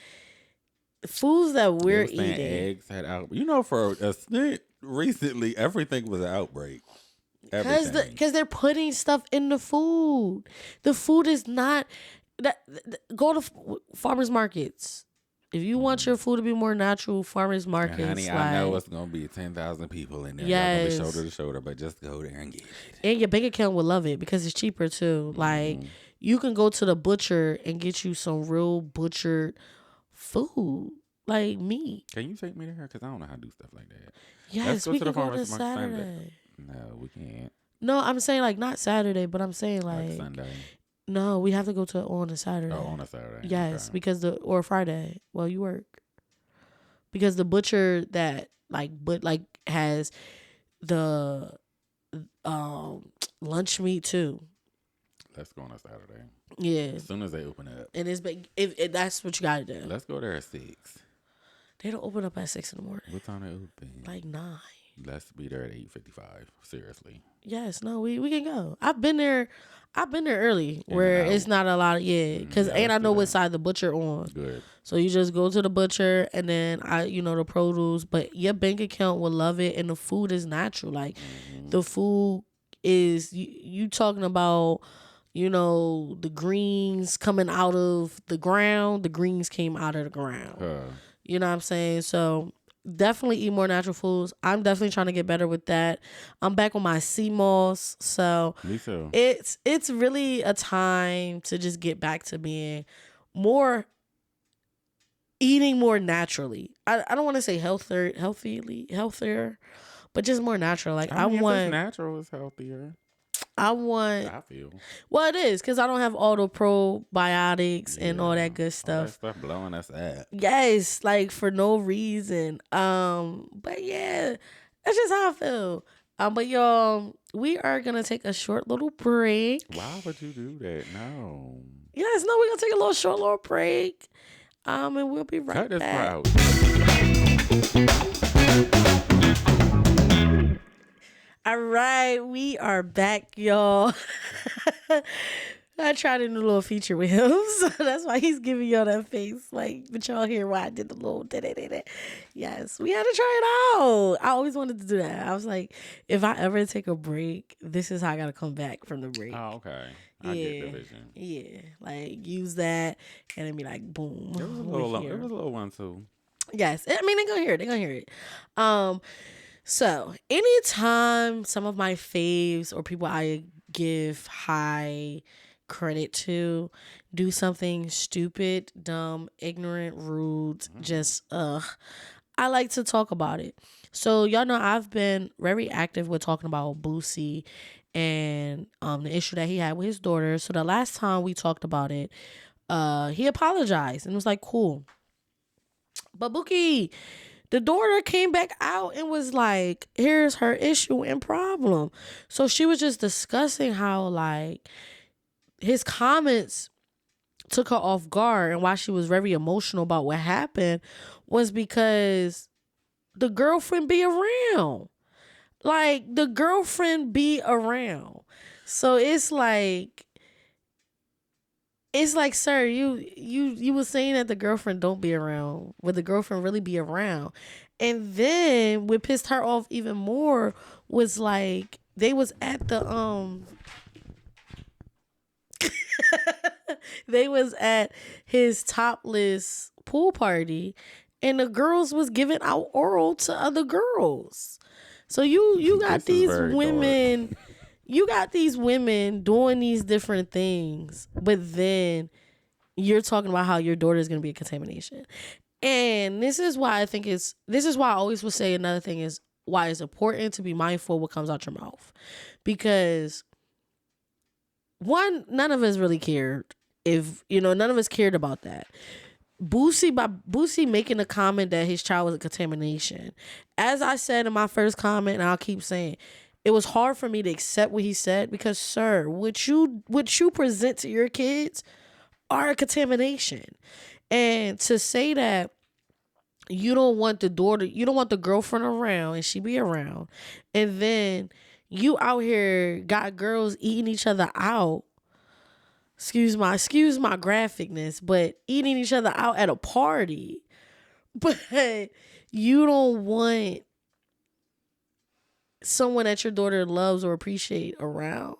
foods that we're eating.
Eggs had out. For a stint recently, everything was an outbreak.
Because they're putting stuff in the food. The food is not go to farmers markets. If you want your food to be more natural, farmers markets.
Honey, I know it's gonna be 10,000 people in there. Yes. Y'all gonna be shoulder to shoulder, but just go there and get it.
And your bank account will love it because it's cheaper too. Like you can go to the butcher and get you some real butchered food, like meat.
Can you take me there? Because I don't know how to do stuff like that.
Yes, we can go to Saturday.
No, we can't.
No, I'm saying like not Saturday, but I'm saying like
Sunday.
No, we have to go on a Saturday.
Oh, on a Saturday.
Yes, okay. Because or Friday. Well, you work. Because the butcher that has the lunch meat too.
Let's go on a Saturday.
Yeah.
As soon as they open up.
And it's if that's what you gotta do.
Let's go there at 6.
They don't open up at 6 in the morning.
What time they open?
Like 9.
Let's be there at 8:55. Seriously.
Yes, no, we can go. I've been there early where it's not a lot of because I know what side the butcher on.
Good.
So you just go to the butcher and then the produce, but your bank account will love it and the food is natural. Like the food is you talking about the greens coming out of the ground. The greens came out of the ground. You know what I'm saying? So definitely eat more natural foods. I'm definitely trying to get better with that. I'm back on my sea moss. So
me too.
It's really a time to just get back to being eating more naturally. I don't want to say healthier, but just more natural. Like I want
if it's natural is healthier. I feel.
Well, it is because I don't have all the probiotics and all that good stuff.
All that stuff blowing us up.
Yes, like for no reason. But yeah, that's just how I feel. But y'all, we are gonna take a short little break.
Why would you do that? No.
Yes, no, we're gonna take a short little break. And we'll be right back.
Cut this out.
All right, we are back, y'all. I tried to do a little feature with him, so that's why he's giving y'all that face. Like, but y'all hear why I did the little da-da-da-da. Yes, we had to try it out. I always wanted to do that. I was like, if I ever take a break, this is how I gotta come back from the break.
Oh, okay. I get the vision.
Yeah, like use that and then be like, boom.
It was a little one too.
Yes, I mean they're gonna hear it. They're gonna hear it. So anytime some of my faves or people I give high credit to do something stupid, dumb, ignorant, rude, just I like to talk about it. So y'all know I've been very active with talking about Boosie and the issue that he had with his daughter. So the last time we talked about it, he apologized and was like, cool. But Bookie, the daughter came back out and was like, here's her issue and problem. So she was just discussing how like his comments took her off guard and why she was very emotional about what happened was because the girlfriend be around. Like the girlfriend be around. So it's like, sir, you was saying that the girlfriend don't be around. Would the girlfriend really be around? And then what pissed her off even more was like they was at the they was at his topless pool party and the girls was giving out oral to other girls. So you got these women dark. You got these women doing these different things, but then you're talking about how your daughter is going to be a contamination. And this is why I always will say another thing is why it's important to be mindful what comes out your mouth. Because one, none of us really cared none of us cared about that. Boosie making a comment that his child was a contamination. As I said in my first comment, and I'll keep saying, it was hard for me to accept what he said because, sir, what you present to your kids are a contamination. And to say that you don't want the girlfriend around and she be around, and then you out here got girls eating each other out. Excuse my graphicness, but eating each other out at a party. But you don't want someone that your daughter loves or appreciate around.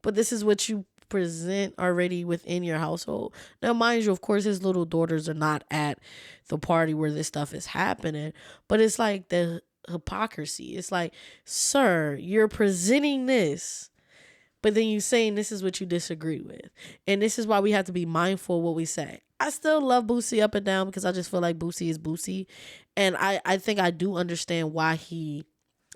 But this is what you present already within your household. Now, mind you, of course, his little daughters are not at the party where this stuff is happening. But it's like the hypocrisy. It's like, sir, you're presenting this, but then you saying this is what you disagree with. And this is why we have to be mindful of what we say. I still love Boosie up and down because I just feel like Boosie is Boosie. And I think I do understand why he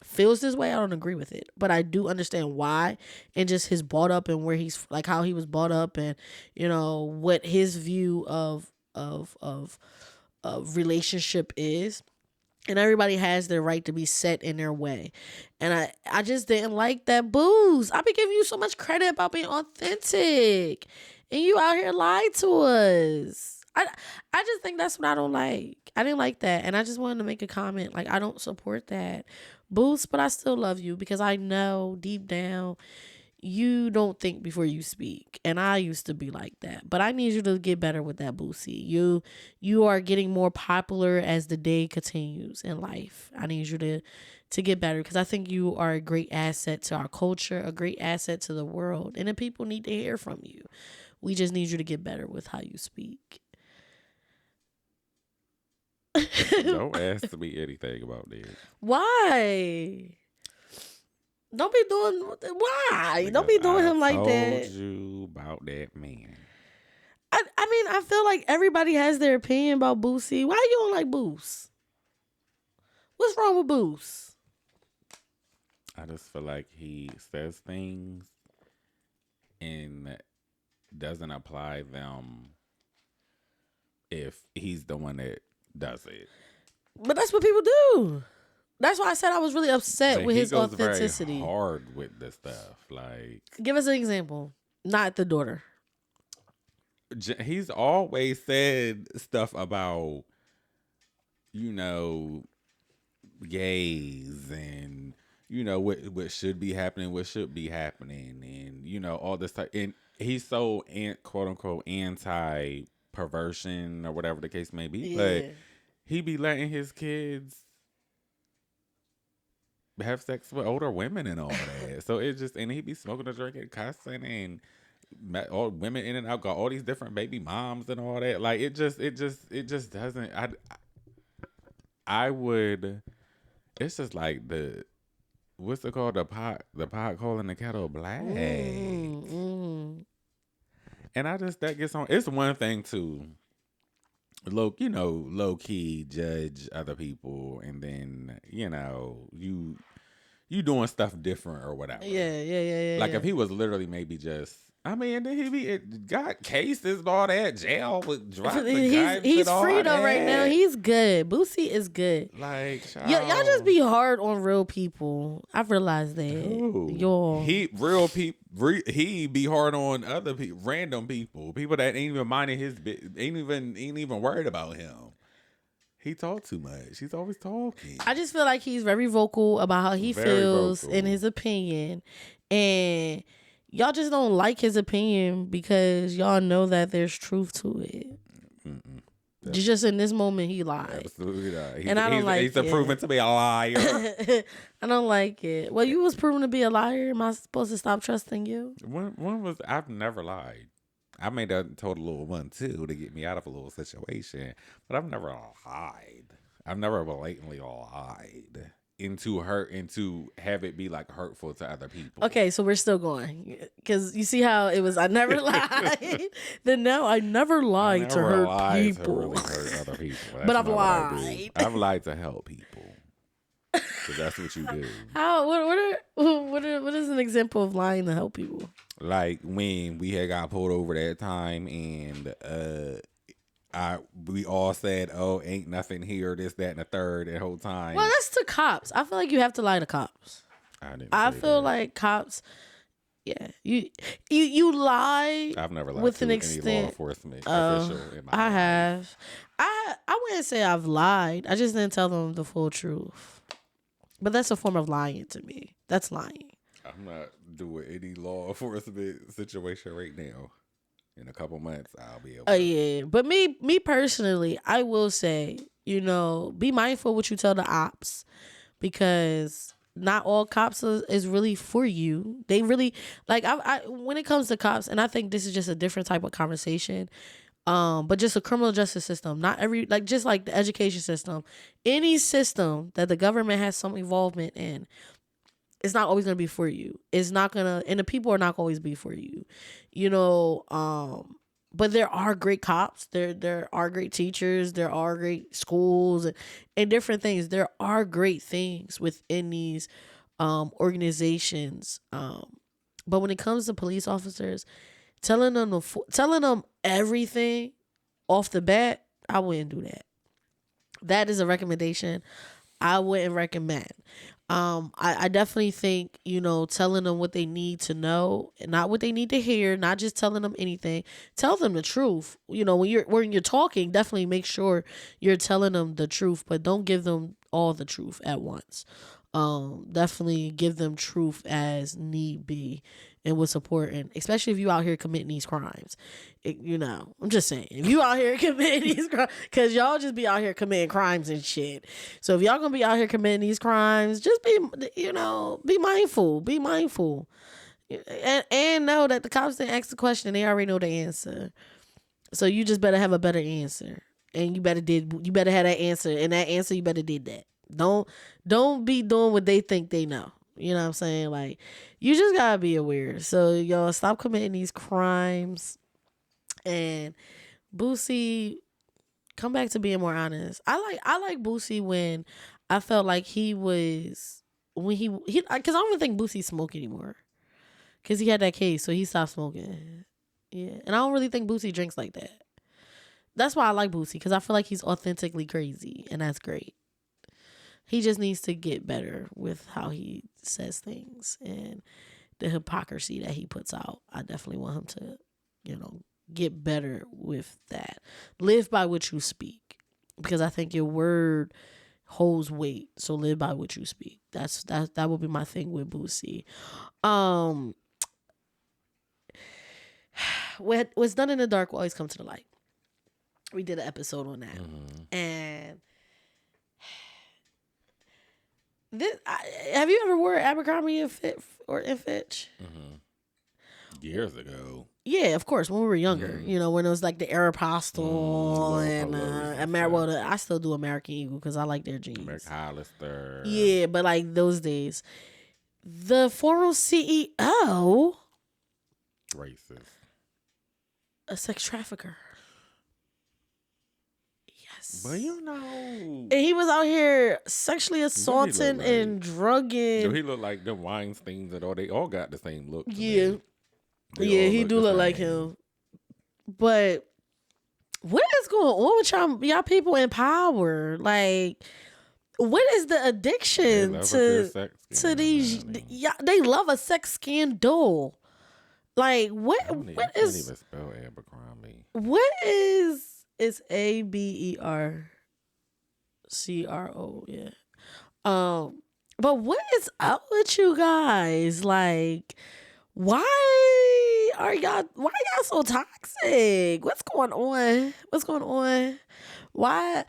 feels this way. I don't agree with it, but I do understand why, and just his brought up and where he's like how he was brought up, and what his view of relationship is. And everybody has their right to be set in their way. And I just didn't like that booze. I be giving you so much credit about being authentic, and you out here lied to us. I just think that's what I don't like. I didn't like that. And I just wanted to make a comment. Like, I don't support that boost, but I still love you because I know deep down you don't think before you speak. And I used to be like that. But I need you to get better with that, Boosie. You are getting more popular as the day continues in life. I need you to get better because I think you are a great asset to our culture, a great asset to the world. And the people need to hear from you. We just need you to get better with how you speak.
Don't ask me anything about that.
Why? Don't be doing why? Because don't be doing him like that. I
told you about that man.
I mean, I feel like everybody has their opinion about Boosie. Why you don't like Boos? What's wrong with Boos?
I just feel like he says things and doesn't apply them if he's the one that does it.
But that's what people do. That's why I said I was really upset with his authenticity.
Very hard with this stuff. Like,
give us an example. Not the daughter.
He's always said stuff about, gays and what should be happening, what should be happening, and all this type. And he's so quote unquote anti perversion or whatever the case may be, but he be letting his kids have sex with older women and all that. So it just, and he be smoking and drinking, cussing, and all women in and out, got all these different baby moms and all that. Like it just doesn't. I would. It's just like what's it called? The pot calling the kettle black. And I just, that gets on. It's one thing to low key judge other people, and then you doing stuff different or whatever.
Yeah.
Like if he was literally maybe just, I mean, then it got cases and all that, jail with drugs.
He's free though right now. He's good. Boosie is good.
Like,
y'all just be hard on real people. I've realized that.
He be hard on other people, random people that ain't even minding ain't even worried about him. He talk too much. He's always talking.
I just feel like he's very vocal about how he feels in his opinion, and y'all just don't like his opinion because y'all know that there's truth to it. Just in this moment, he lied.
Absolutely not.
And I don't like it.
He's proven to be a liar.
I don't like it. Well, you was proven to be a liar. Am I supposed to stop trusting you?
I've never lied. I may have told a little one too to get me out of a little situation, but I've never lied. I've never blatantly lied into have it be like hurtful to other people.
Okay, so we're still going because you see how it was. I never lied. Then now I never lied to hurt people.
To really hurt other people.
But I've lied.
I've lied to help people. So that's what you do.
How? What is an example of lying to help people?
Like when we had got pulled over that time, and we all said, "Oh, ain't nothing here, this, that, and the third," the whole time.
Well, that's to cops. I feel like you have to lie to cops. I feel like cops. Yeah, you lie.
I've never lied
with
to
an
any
extent.
Law enforcement official in my life.
Have. I wouldn't say I've lied. I just didn't tell them the full truth. But that's a form of lying to me. That's lying.
I'm not doing any law enforcement situation right now. In a couple months, I'll be able to.
Yeah. But me personally, I will say, be mindful what you tell the ops, because not all cops is really for you. They really, like, I when it comes to cops, and I think this is just a different type of conversation, but just a criminal justice system, not every, like, just like the education system, any system that the government has some involvement in, it's not always going to be for you. It's not going to, and the people are not always be for you, but there are great cops. There are great teachers. There are great schools and different things. There are great things within these organizations. But when it comes to police officers, telling them everything off the bat, I wouldn't do that. That is a recommendation I wouldn't recommend. I definitely think, telling them what they need to know, and not what they need to hear, not just telling them anything. Tell them the truth. When you're talking, definitely make sure you're telling them the truth, but don't give them all the truth at once. Definitely give them truth as need be and what's important, especially if you out here committing these crimes. I'm just saying, if you out here committing these crimes, because y'all just be out here committing crimes and shit. So if y'all gonna be out here committing these crimes, just be mindful. Be mindful. And know that the cops didn't ask the question, they already know the answer. So you just better have a better answer. And you better have that answer, and that answer you better did that. Don't be doing what they think they know. You know what I'm saying? Like, you just gotta be aware. So y'all stop committing these crimes. And Boosie, come back to being more honest. I like Boosie when I felt like he was, when he because I don't even think Boosie smoke anymore, because he had that case, so he stopped smoking. Yeah, and I don't really think Boosie drinks like that. That's why I like Boosie, because I feel like he's authentically crazy, and that's great. He just needs to get better with how he says things and the hypocrisy that he puts out. I definitely want him to, get better with that. Live by what you speak, because I think your word holds weight. So live by what you speak. That would be my thing with Boosie. What's done in the dark will always come to the light. We did an episode on that. And have you ever worn Abercrombie and Fitch?
Years ago.
Yeah, of course. When we were younger, when it was like the Aeropostale and I still do American Eagle because I like their jeans.
American Hollister.
Yeah, but like those days, the former CEO,
racist,
a sex trafficker.
But and
he was out here sexually assaulting and drugging.
He looked like the Weinsteins and all. They all got the same look.
Yeah, he do look like him. But what is going on with y'all people in power? Like, what is the addiction to these? They love a sex scandal. Like, what is?
I can't even spell Abercrombie.
What is? It's ABERCRO, yeah. But what is up with you guys? Like, why y'all so toxic? What's going on? Why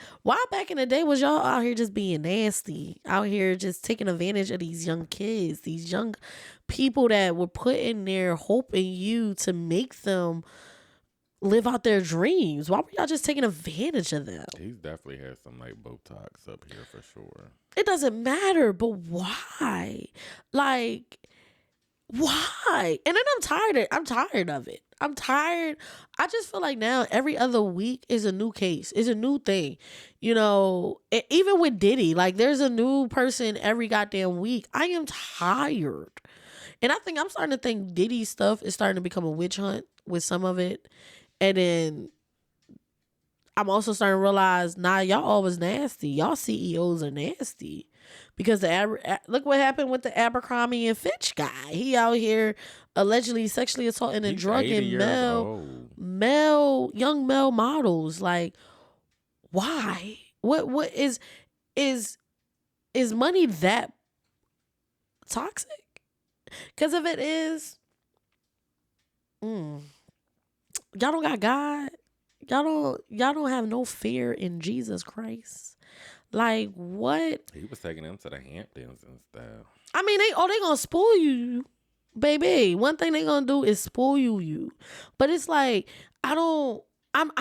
back in the day was y'all out here just being nasty? Out here just taking advantage of these young kids, these young people that were put in there hoping you to make them live out their dreams. Why were y'all just taking advantage of them?
He's definitely had some like Botox up here for sure.
It doesn't matter, but why? Like, why? And then I'm tired of it. I'm tired. I just feel like now every other week is a new case. It's a new thing. Even with Diddy, like there's a new person every goddamn week. I am tired. And I think I'm starting to think Diddy stuff is starting to become a witch hunt with some of it. And then I'm also starting to realize, y'all always nasty. Y'all CEOs are nasty. Because look what happened with the Abercrombie and Fitch guy. He out here allegedly sexually assaulting and drugging young male models. Like, why? What is money that toxic? Because if it is, y'all don't got God. Y'all don't have no fear in Jesus Christ. Like, what?
He was taking them to the Hamptons and stuff.
I mean, they gonna spoil you, baby. One thing they gonna do is spoil you. But it's like, I'm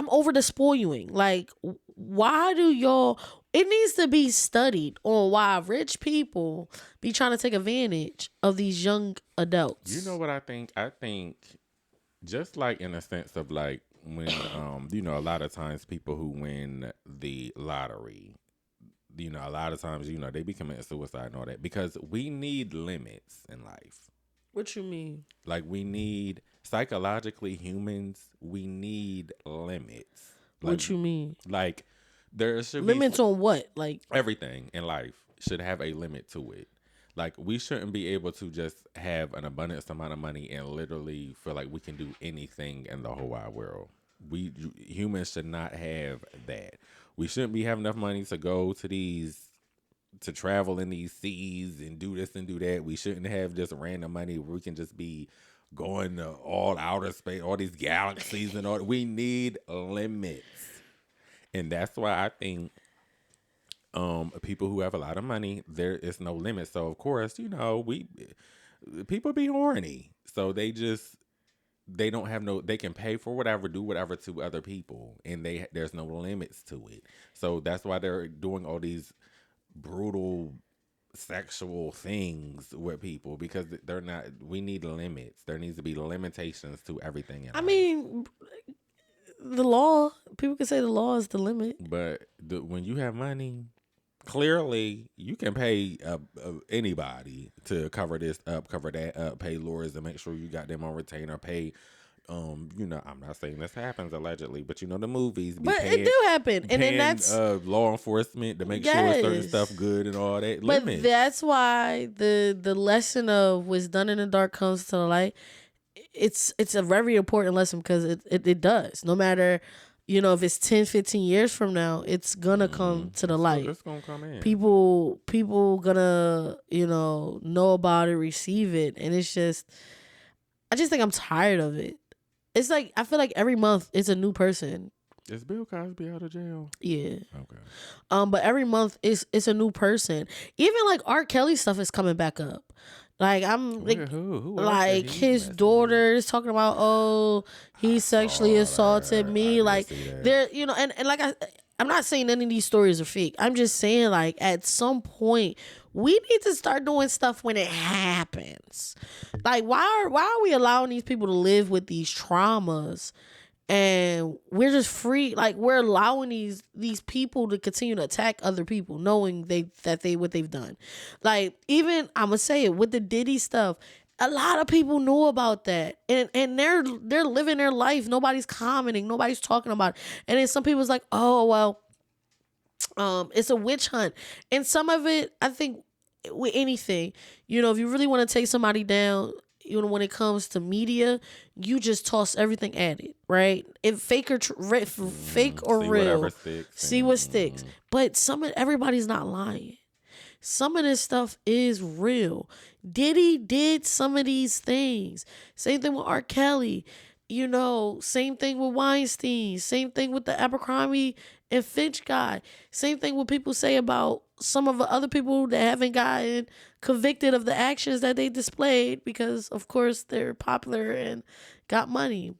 over the spoiling. Like, why do y'all? It needs to be studied on why rich people be trying to take advantage of these young adults.
You know what I think? I think just like in a sense of like when, a lot of times people who win the lottery, a lot of times, they be committing suicide and all that because we need limits in life.
What you mean?
Like we need, psychologically, humans, we need limits. Like,
what you mean?
Like there should
limits
be...
on what? Like
everything in life should have a limit to it. Like, we shouldn't be able to just have an abundance amount of money and literally feel like we can do anything in the whole wide world. Humans should not have that. We shouldn't be having enough money to go to travel in these seas and do this and do that. We shouldn't have just random money where we can just be going to all outer space, all these galaxies and all. We need limits. And that's why I think people who have a lot of money, there is no limit. So of course, people be horny. So they don't have they can pay for whatever, do whatever to other people, and there's no limits to it. So that's why they're doing all these brutal sexual things with people, because we need limits. There needs to be limitations to everything in life.
Mean, the law, people can say the law is the limit.
But when you have money, clearly you can pay anybody to cover this up, cover that up, pay lawyers to make sure you got them on retainer, pay I'm not saying this happens allegedly, but the movies be
it do happen, and then that's
law enforcement to make sure certain stuff good and all that.
But
limits.
That's why the lesson of what's done in the dark comes to the light. It's a very important lesson, because it does. No matter, if it's 10, 15 years from now, it's gonna come to the light.
It's gonna come in.
People gonna, know about it, receive it. And it's just, I just think I'm tired of it. It's like I feel like every month it's a new person.
Is Bill Cosby out of jail?
Yeah.
Okay.
But every month it's a new person. Even like R. Kelly stuff is coming back up. Like I'm like,
Who
like his daughters talking about, oh, he sexually assaulted me. Like there, you know, and like I'm not saying any of these stories are fake. I'm just saying like at some point we need to start doing stuff when it happens. Like why are we allowing these people to live with these traumas? And we're just free, like we're allowing these people to continue to attack other people, knowing what they've done. Like even I'm gonna say it with the Diddy stuff, a lot of people knew about that, and they're living their life. Nobody's commenting, nobody's talking about it. And then some people's like, oh well, it's a witch hunt, and some of it, I think, with anything, you know, if you really want to take somebody down, you know, when it comes to media, you just toss everything at it, right? If fake or fake or real, see what sticks. But everybody's not lying. Some of this stuff is real. Diddy did some of these things. Same thing with R. Kelly. You know, same thing with Weinstein. Same thing with the Abercrombie and Fitch guy. Same thing what people say about some of the other people that haven't gotten convicted of the actions that they displayed because, of course, they're popular and got money,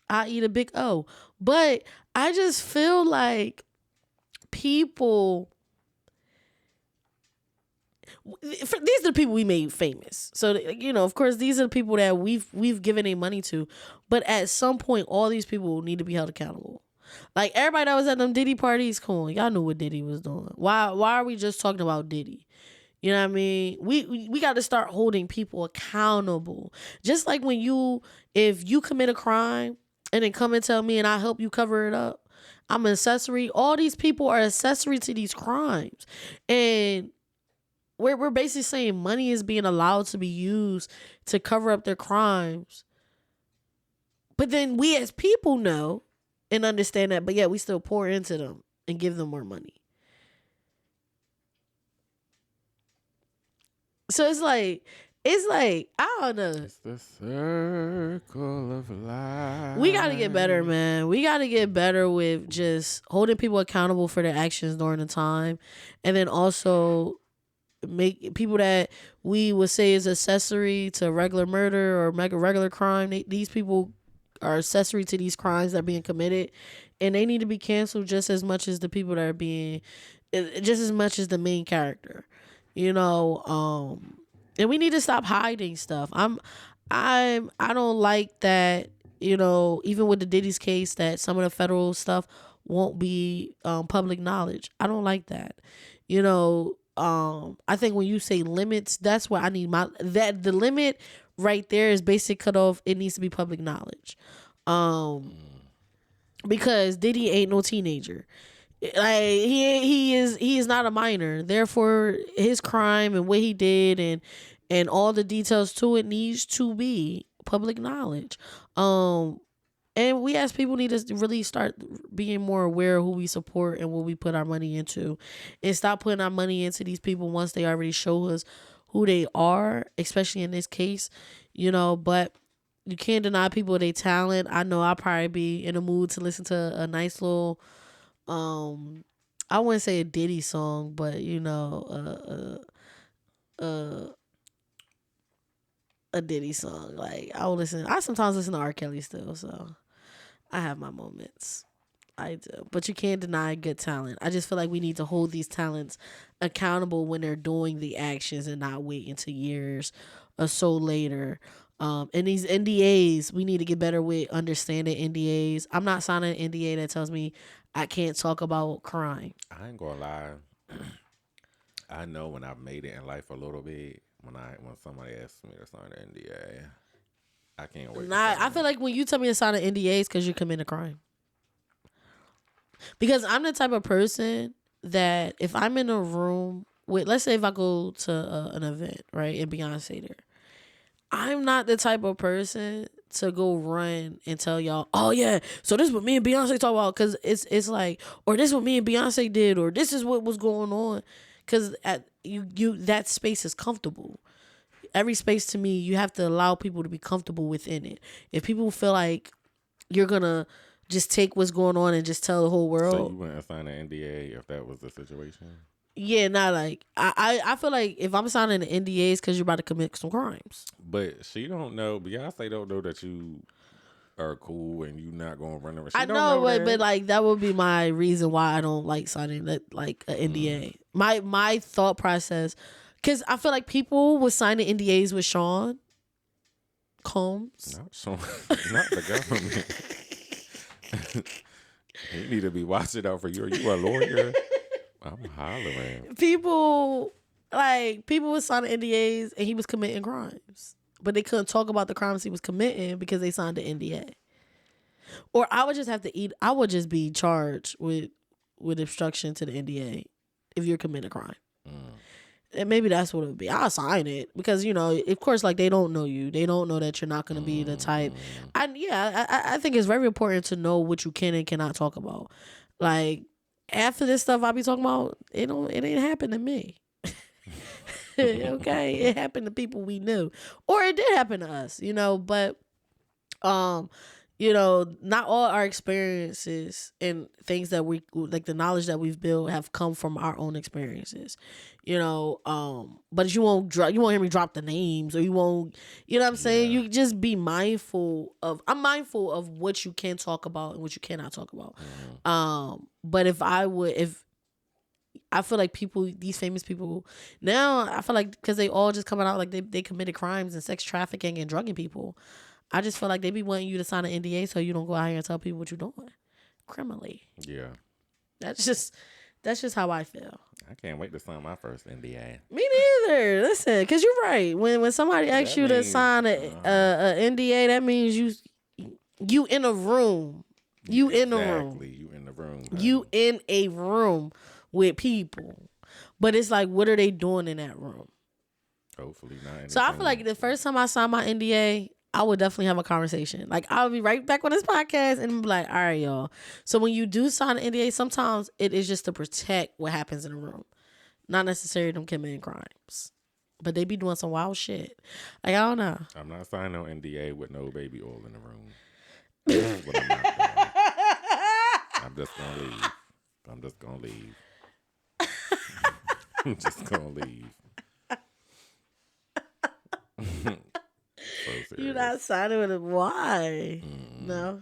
i.e. the big O. But I just feel like people... these are the people we made famous. So, you know, of course, these are the people that we've given a money to. But at some point, all these people need to be held accountable. Like, everybody that was at them Diddy parties, come on, y'all knew what Diddy was doing. Why are we just talking about Diddy? You know what I mean? We got to start holding people accountable. Just like if you commit a crime and then come and tell me and I help you cover it up, I'm an accessory. All these people are accessory to these crimes. And we're basically saying money is being allowed to be used to cover up their crimes. But then we as people know and understand that, but yeah, we still pour into them and give them more money. So it's like, I don't know.
It's the circle of life.
We got to get better, man. We got to get better with just holding people accountable for their actions during the time. And then also make people that we would say is accessory to regular murder or regular crime. These people are accessory to these crimes that are being committed, and they need to be canceled just as much as the people that are being, just as much as the main character, you know. And we need to stop hiding stuff. I don't like that, you know, even with the Diddy's case, that some of the federal stuff won't be public knowledge. I don't like that, you know. I think when you say limits, that's where I need the limit right there is basic cutoff. It needs to be public knowledge. Because Diddy ain't no teenager. Like he is not a minor. Therefore, his crime and what he did and all the details to it needs to be public knowledge. And we as people need to really start being more aware of who we support and what we put our money into, and stop putting our money into these people once they already show us who they are, especially in this case, you know. But you can't deny people their talent. I know I'll probably be in a mood to listen to a nice little, I wouldn't say a Diddy song, but, you know, a Diddy song. Like, I sometimes listen to R. Kelly still, so I have my moments. I do. But you can't deny good talent. I just feel like we need to hold these talents accountable when they're doing the actions and not wait until years or so later. And these NDAs, we need to get better with understanding NDAs. I'm not signing an NDA that tells me I can't talk about crime.
I ain't gonna lie. I know when I've made it in life a little bit, when somebody asks me to sign an NDA, I can't wait.
I feel like when you tell me to sign an NDA, it's because you're committing a crime. Because I'm the type of person that if I'm in a room with, let's say if I go to an event, right, and Beyonce there, I'm not the type of person to go run and tell y'all, oh yeah, so this is what me and Beyonce talk about, because it's like, or this is what me and Beyonce did, or this is what was going on, because at you that space is comfortable. Every space to me, you have to allow people to be comfortable within it. If people feel like you're gonna just take what's going on and just tell the whole world.
So you wouldn't sign an NDA if that was the situation?
Yeah, not like I feel like if I'm signing an NDA, it's because you're about to commit some crimes.
But she don't know. Beyonce don't know that you are cool and you not gonna run around. She
I
don't
know,
that.
but like that would be my reason why I don't like signing that like an NDA. My thought process, because I feel like people would sign the NDAs with Sean Combs.
Not Sean, not the government. You need to be watching out for you. Are you a lawyer? I'm hollering.
People would sign the NDAs and he was committing crimes, but they couldn't talk about the crimes he was committing because they signed the NDA. Or I would just have to eat. I would just be charged with obstruction to the NDA if you're committing a crime. And maybe that's what it would be. I'll sign it because, you know, of course, like they don't know you. They don't know that you're not going to be the type. I think it's very important to know what you can and cannot talk about. Like after this stuff I be talking about, it ain't happened to me. Okay, it happened to people we knew, or it did happen to us, you know. But you know, not all our experiences and things that we like, the knowledge that we've built have come from our own experiences, you know. But you won't hear me drop the names, or you won't, you know what I'm saying? You just be mindful of. I'm mindful of what you can talk about and what you cannot talk about. But if I feel like these famous people now, I feel like because they all just coming out like they committed crimes and sex trafficking and drugging people. I just feel like they be wanting you to sign an NDA so you don't go out here and tell people what you're doing criminally.
Yeah.
That's just how I feel.
I can't wait to sign my first NDA.
Me neither. Listen, because you're right. When somebody asks you to sign a NDA, that means you in a room. You in a room.
You in the room.
You in a room with people. But it's like, what are they doing in that room?
Hopefully not.
So I feel like the first time I signed my NDA, I would definitely have a conversation. Like, I'll be right back on this podcast and be like, all right, y'all. So when you do sign an NDA, sometimes it is just to protect what happens in the room. Not necessarily them committing crimes. But they be doing some wild shit. Like, I don't know.
I'm not signing no NDA with no baby oil in the room. That's what I'm not doing. I'm just going to leave. I'm just going to leave. I'm just going to leave. So
you're not signing with him. Why? No,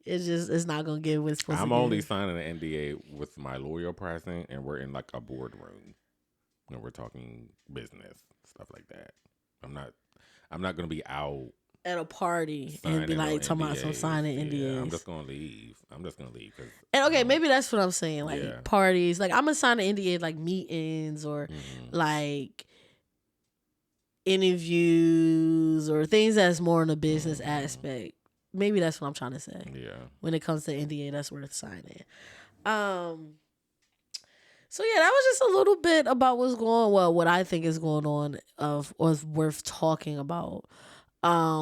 it's not gonna get what's supposed to.
I'm only signing an NDA with my lawyer present, and we're in like a boardroom, and we're talking business stuff like that. I'm not gonna be out
at a party and be like talking about some signing NDAs.
I'm just gonna leave.
And okay, maybe that's what I'm saying. Like parties, like I'm gonna sign an NDA like meetings or like interviews or things that's more in the business aspect. Maybe that's what I'm trying to say.
Yeah.
When it comes to NDA, that's worth signing. So yeah, that was just a little bit about what I think is going on was worth talking about.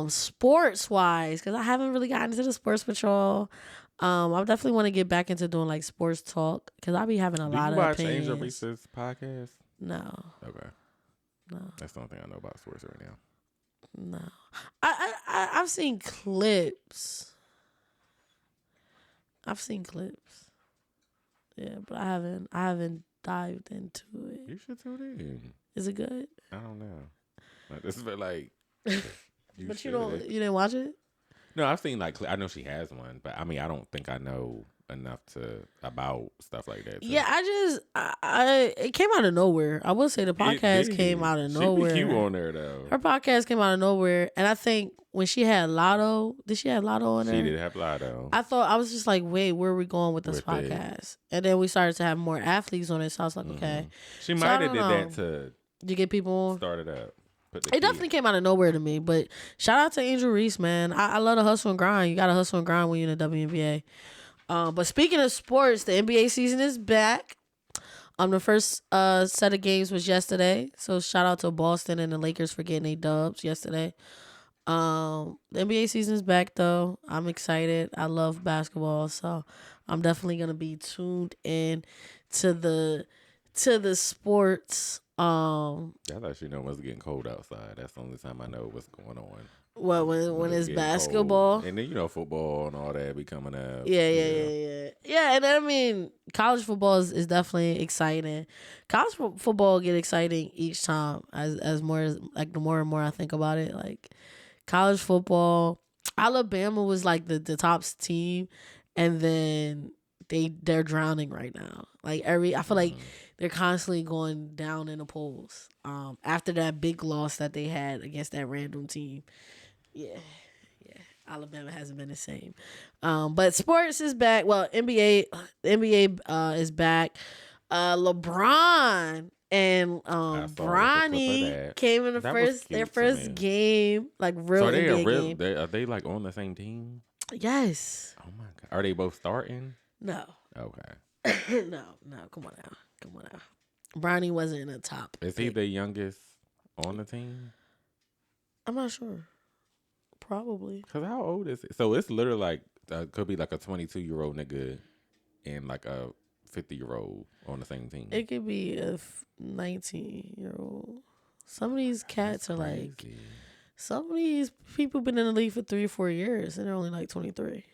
Sports wise, because I haven't really gotten into the sports patrol. I definitely want to get back into doing like sports talk because I be having a lot of opinions. Do you watch
Angel Reese's podcast?
No.
Okay.
No.
That's the only thing I know about sports right now.
No. I've seen clips. Yeah, but I haven't dived into it.
You should tune in.
Is it good?
I don't know. This is like
But you didn't watch it?
No, I've seen like I know she has one, but I mean I don't think I know enough about stuff like that. So.
Yeah, it came out of nowhere. I will say the podcast came out of nowhere.
She be cute on there though.
Her podcast came out of nowhere, and I think when she had Lotto, did she have Lotto on there?
She did have Lotto.
I was just like, wait, where are we going with this podcast? And then we started to have more athletes on it, so I was like, okay.
She might have did that to
get people on.
Start it up.
It definitely came out of nowhere to me, but shout out to Angel Reese, man. I love the hustle and grind. You got to hustle and grind when you're in the WNBA. But speaking of sports, the NBA season is back. The first set of games was yesterday, so shout out to Boston and the Lakers for getting their dubs yesterday. The NBA season is back though. I'm excited. I love basketball, so I'm definitely gonna be tuned in to the sports.
I thought what's getting cold outside. That's the only time I know what's going on.
What when it's basketball,
cold. And then football and all that be coming up.
Yeah. And I mean, college football is definitely exciting. College football get exciting each time as more as like the more and more I think about it. Like college football, Alabama was like the top team, and then they're drowning right now. Like I feel like they're constantly going down in the polls. After that big loss that they had against that random team. Yeah. Alabama hasn't been the same. But sports is back. Well, NBA is back. LeBron and Bronny came in their first game, like real NBA game.
Are they like on the same team?
Yes.
Oh my god. Are they both starting?
No.
Okay.
No. Come on now. Bronny wasn't in the top.
Is he the youngest on the team?
I'm not sure. Probably.
Because how old is it? So it's literally like, could be like a 22-year-old nigga and like a 50-year-old on the same team.
It could be a 19-year-old. Some of these cats are like, some of these people been in the league for 3 or 4 years and they're only like 23.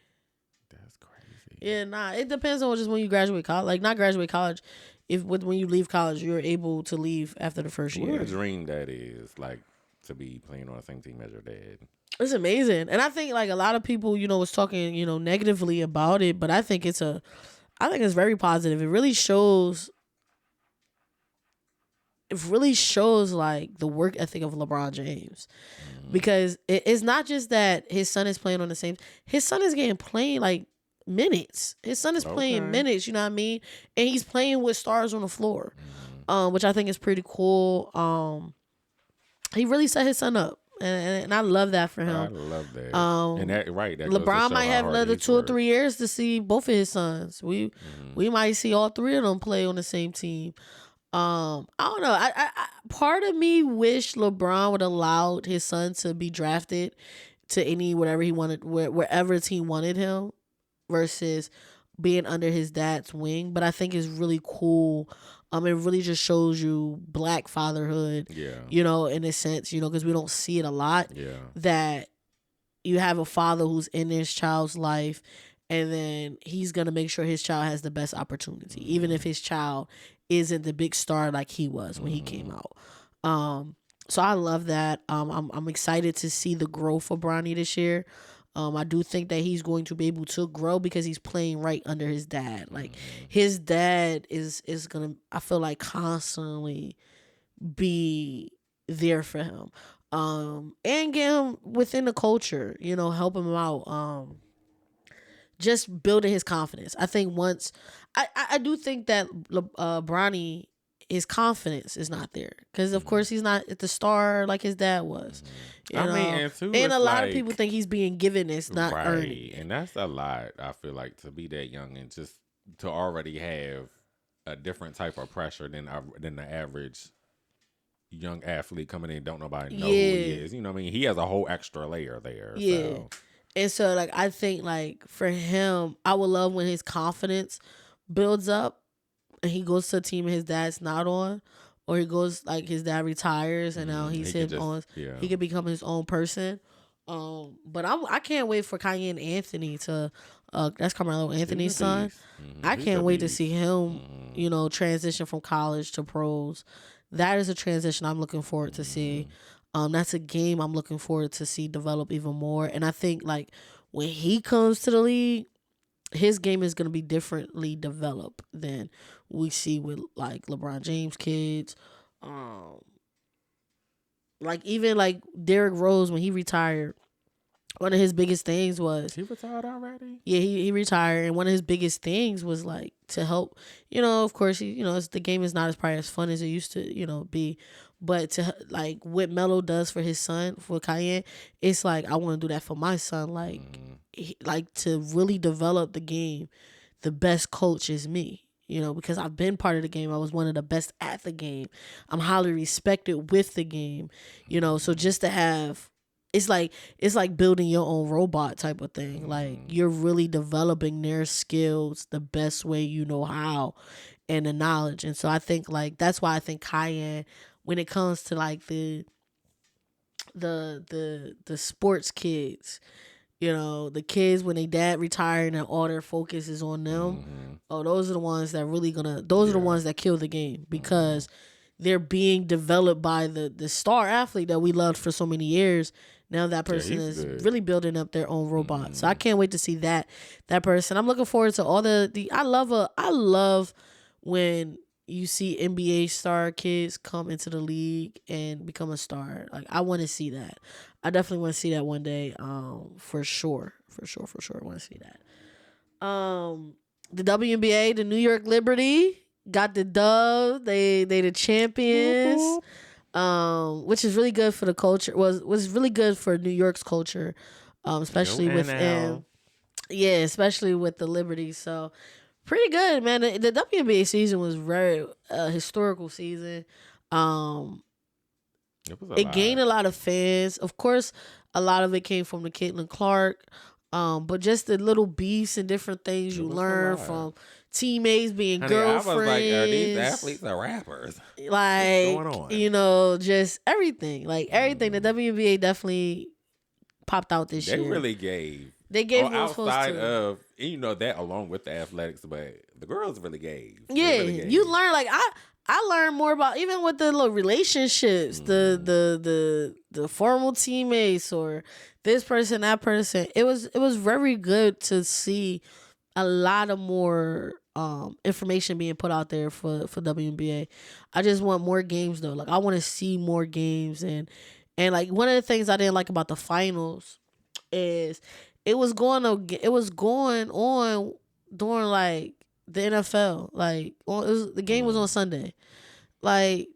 That's crazy.
Yeah, nah. It depends on just when you graduate college. Like, not graduate college. When you leave college, you're able to leave after the first year.
What a dream that is, like, to be playing on the same team as your dad.
It's amazing. And I think like a lot of people, was talking, negatively about it, but I think it's very positive. It really shows like the work ethic of LeBron James. Because it's not just that his son is playing on the same, his son is getting playing like minutes. His son is playing minutes, you know what I mean? And he's playing with stars on the floor. Which I think is pretty cool. He really set his son up. And I love that for him.
I love that. And that
LeBron might have another 2 or 3 years to see both of his sons. We might see all 3 of them play on the same team. I don't know. I part of me wish LeBron would allowed his son to be drafted to whatever he wanted, wherever team wanted him, versus being under his dad's wing. But I think it's really cool. It really just shows you Black fatherhood, in a sense, because we don't see it a lot, that you have a father who's in his child's life, and then he's going to make sure his child has the best opportunity, even if his child isn't the big star like he was when he came out. So I love that. I'm excited to see the growth of Bronny this year. I do think that he's going to be able to grow because he's playing right under his dad. Like his dad is gonna, I feel like, constantly be there for him, and get him within the culture. Help him out. Just building his confidence. I think once, I do think that Bronny, his confidence is not there because of course he's not the star like his dad was. And a lot of people think he's being given this, not earning.
And that's a lot. I feel like to be that young and just to already have a different type of pressure than the average young athlete coming in. Don't nobody know who he is. You know what I mean? He has a whole extra layer there.
Yeah.
So.
And so like I think like for him, I would love when his confidence builds up and he goes to a team his dad's not on, or he goes like his dad retires and now he could become his own person. But I can't wait for Kanye and Anthony to that's Carmelo Anthony's son. I can't wait to see him, transition from college to pros. That is a transition I'm looking forward to see. That's a game I'm looking forward to see develop even more. And I think like when he comes to the league, his game is going to be differently developed than we see with like LeBron James kids. Like even like Derrick Rose, when he retired, one of his biggest things was...
He retired already?
Yeah, he retired. And one of his biggest things was like to help, of course, the game is not probably as fun as it used to, be. But to like what Melo does for his son, for Cayenne, it's like I want to do that for my son. Like, like to really develop the game, the best coach is me. Because I've been part of the game. I was one of the best at the game. I'm highly respected with the game. So just to have, it's like building your own robot type of thing. Like you're really developing their skills the best way you know how, and the knowledge. And so I think like that's why I think Cayenne, when it comes to like the the sports kids. You know, the kids when they dad retired and all their focus is on them. Oh, those are the ones that really those are the ones that kill the game because they're being developed by the star athlete that we loved for so many years. Now that person is really building up their own robot. So I can't wait to see that person. I'm looking forward to all the I love when you see NBA star kids come into the league and become a star. Like I want to see that. I definitely want to see that one day. For sure. I want to see that. The WNBA, the New York Liberty got the dub. They the champions. Which is really good for the culture. Was really good for New York's culture, especially especially with the Liberty. So pretty good, man. The WNBA season was very historical season. It gained a lot of fans. Of course, a lot of it came from the Caitlin Clark. But just the little beefs and different things you learn from teammates being girlfriends. I was like, are these athletes are rappers? Like, what's going on? You know, just everything. Like everything. The WNBA definitely popped out this year.
They really gave.
They gave
outside of, you know, that along with the athletics, but the girls really gave.
Yeah,
really gave.
You learn like I learned more about even with the little relationships, the formal teammates or this person, that person. It was very good to see a lot of more information being put out there for WNBA. I just want more games though. Like I want to see more games and like one of the things I didn't like about the finals is it was going on during like the NFL. Like the game was on Sunday. Like